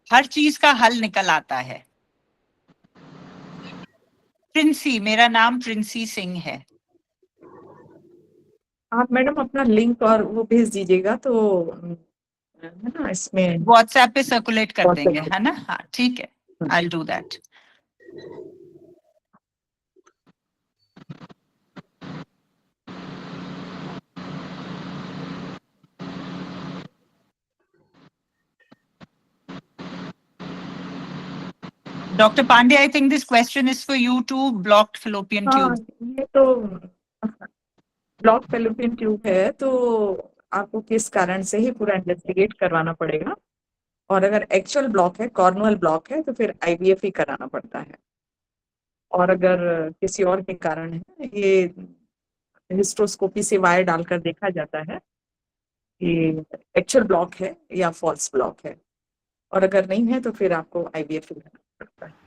हर चीज का हल निकल आता है। प्रिंसी, मेरा नाम प्रिंसी सिंह है। आप मैडम अपना लिंक और वो भेज दीजिएगा, तो है ना, इसमें व्हाट्सएप पे सर्कुलेट कर WhatsApp देंगे, है ना? हाँ ठीक है, I will do that. Dr. Pandey, I think this question is for you too. Blocked fallopian हाँ, tube. ये तो ब्लॉक फेलोपियन ट्यूब है, तो आपको किस कारण से ही पूरा इन्वेस्टिगेट करवाना पड़ेगा। और अगर एक्चुअल ब्लॉक है, कॉर्नुअल ब्लॉक है, तो फिर आईवीएफ ही कराना पड़ता है। और अगर किसी और के कारण है, ये हिस्ट्रोस्कोपी से वायर डालकर देखा जाता है कि एक्चुअल ब्लॉक है या फॉल्स ब्लॉक है। और अगर नहीं है तो फिर आपको आईवीएफ ही करना पड़ता है।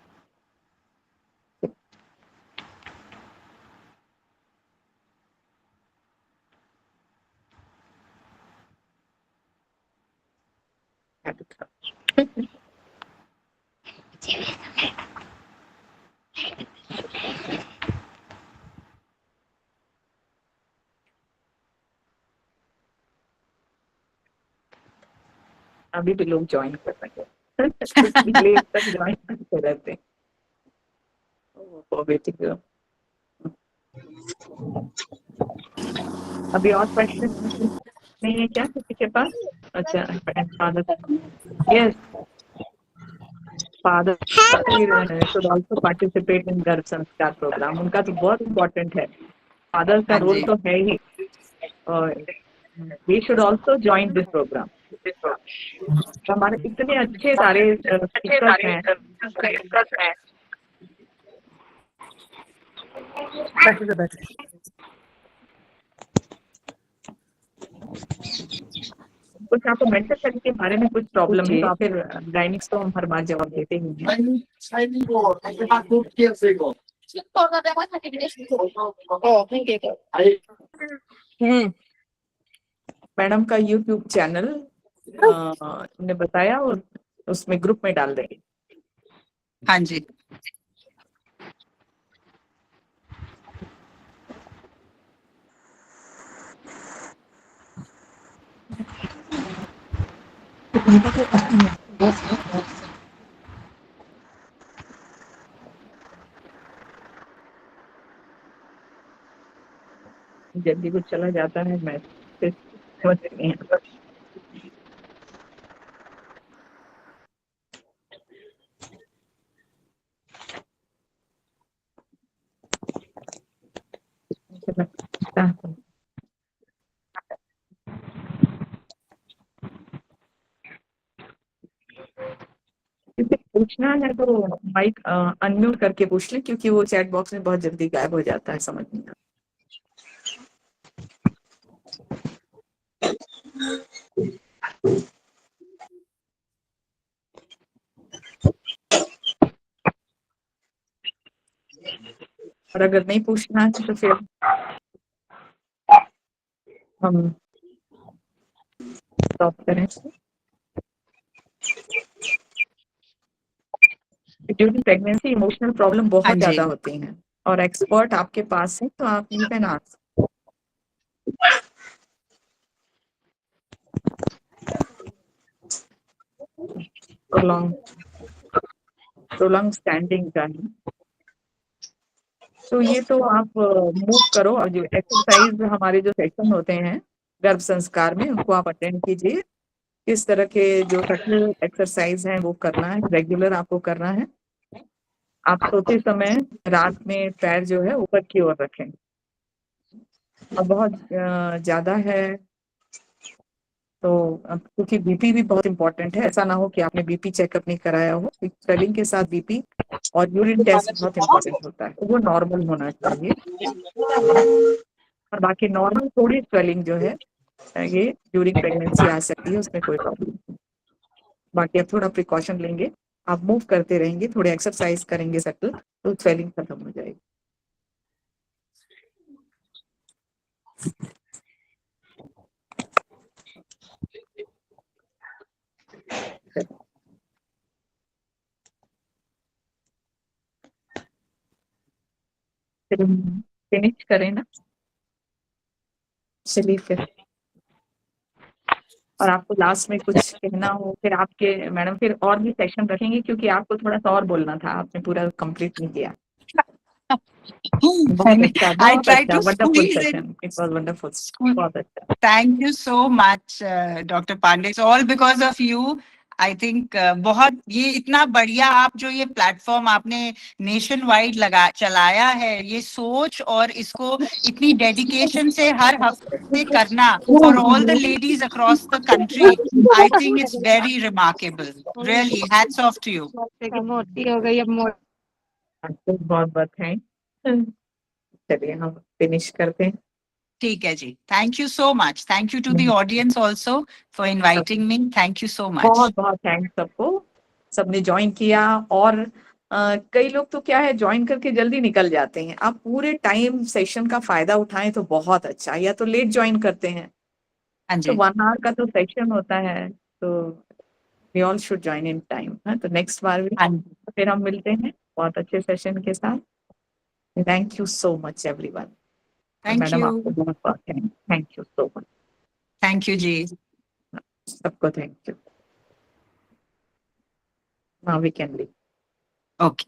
अभी भी लोग ज्वाइन कर रहे हैं लेट तक ज्वाइन करते रहते हैं। बेटी को अभी और क्वेश्चन नहीं है क्या किसी के पास? अच्छा, father, yes, father should also participate in गर्भ संस्कार प्रोग्राम। उनका तो बहुत इम्पोर्टेंट है, फादर का हाँ रोल जी। तो है ही, और we should also join this program। हमारे इतने अच्छे सारे स्पीकर्स हैं। कुछ आपको मेंटल हेल्थ के बारे में कुछ प्रॉब्लम है तो फिर गाइनिक्स तो हम हर बार जवाब देते ही हैं। मैडम का यूट्यूब चैनल ने बताया, और उसमें ग्रुप में डाल देंगे। हाँ जी। जल्दी कुछ चला जाता है, मैं फिर समझ नहीं आता। किसी पूछना है तो माइक अनम्यूट करके पूछ लें, क्योंकि वो चैट बॉक्स में बहुत जल्दी गायब हो जाता है, समझ नहीं आता। और अगर नहीं पूछना है तो फिर हम स्टॉप करें। ड्यूरिंग प्रेगनेंसी इमोशनल प्रॉब्लम हाँ बहुत जी। ज्यादा होती हैं, और एक्सपर्ट आपके पास है तो आप you can ask. Prolong standing का है, तो ये तो आप मूव करो, और जो एक्सरसाइज हमारे जो सेशन होते हैं गर्भ संस्कार में, उनको आप अटेंड कीजिए। किस तरह के जो कठिन एक्सरसाइज हैं वो करना है, रेगुलर आपको करना है। आप सोते समय रात में पैर जो है ऊपर की ओर रखें, और बहुत ज्यादा है तो क्योंकि बीपी भी बहुत इंपॉर्टेंट है, ऐसा ना हो कि आपने बीपी चेकअप नहीं कराया हो। स्वेलिंग के साथ बीपी और यूरिन टेस्ट बहुत इंपॉर्टेंट होता है, तो वो नॉर्मल होना चाहिए। और बाकी नॉर्मल थोड़ी स्वेलिंग जो है ये ड्यूरिंग प्रेगनेंसी आ सकती है, उसमें कोई प्रॉब्लम नहीं। बाकी अब थोड़ा प्रिकॉशन लेंगे, आप मूव करते रहेंगे, थोड़े एक्सरसाइज करेंगे सटल, तो स्वेलिंग खत्म हो जाएगी। फिर फिनिश करें ना, चलिए फिर। और आपको लास्ट में कुछ कहना हो, फिर आपके मैडम फिर और भी सेक्शन रखेंगे, क्योंकि आपको थोड़ा सा और बोलना था, आपने पूरा कंप्लीट नहीं किया। बहुत अच्छा, I बहुत try अच्छा, to wonderful squeeze it. Session, it was wonderful, बहुत अच्छा। Thank you so much, Dr. Pandey. It's all because of you. I think बहुत ये इतना बढ़िया आप जो ये प्लेटफॉर्म आपने नेशन वाइड लगा चलाया है, ये सोच और इसको इतनी डेडिकेशन से हर हफ्ते करना for all the ladies across the country, I think it's very remarkable. Really, hats off to you. मोटी हो गई अब मोटी। आपको बहुत बहुत थैंक। चलिए हम फिनिश करते हैं। ठीक है जी, thank you so much, thank you to the audience also for inviting me, thank you so much. बहुत बहुत थैंक्स सबको, सबने ज्वाइन किया। और कई लोग तो क्या है, ज्वाइन करके जल्दी निकल जाते हैं। आप पूरे टाइम सेशन का फायदा उठाएं तो बहुत अच्छा, या तो लेट ज्वाइन करते हैं, हाँ तो जी, 1 आवर का तो सेशन होता है, तो we all should join in time. तो नेक्स्ट बार भी हाँ, फिर हम मिलते हैं बहुत अच्छे सेशन के साथ। Thank you so much everyone. Thank madam you, आपको बहुत बहुत thank you so much, thank you जी। सबको thank you. Now we can leave. Okay.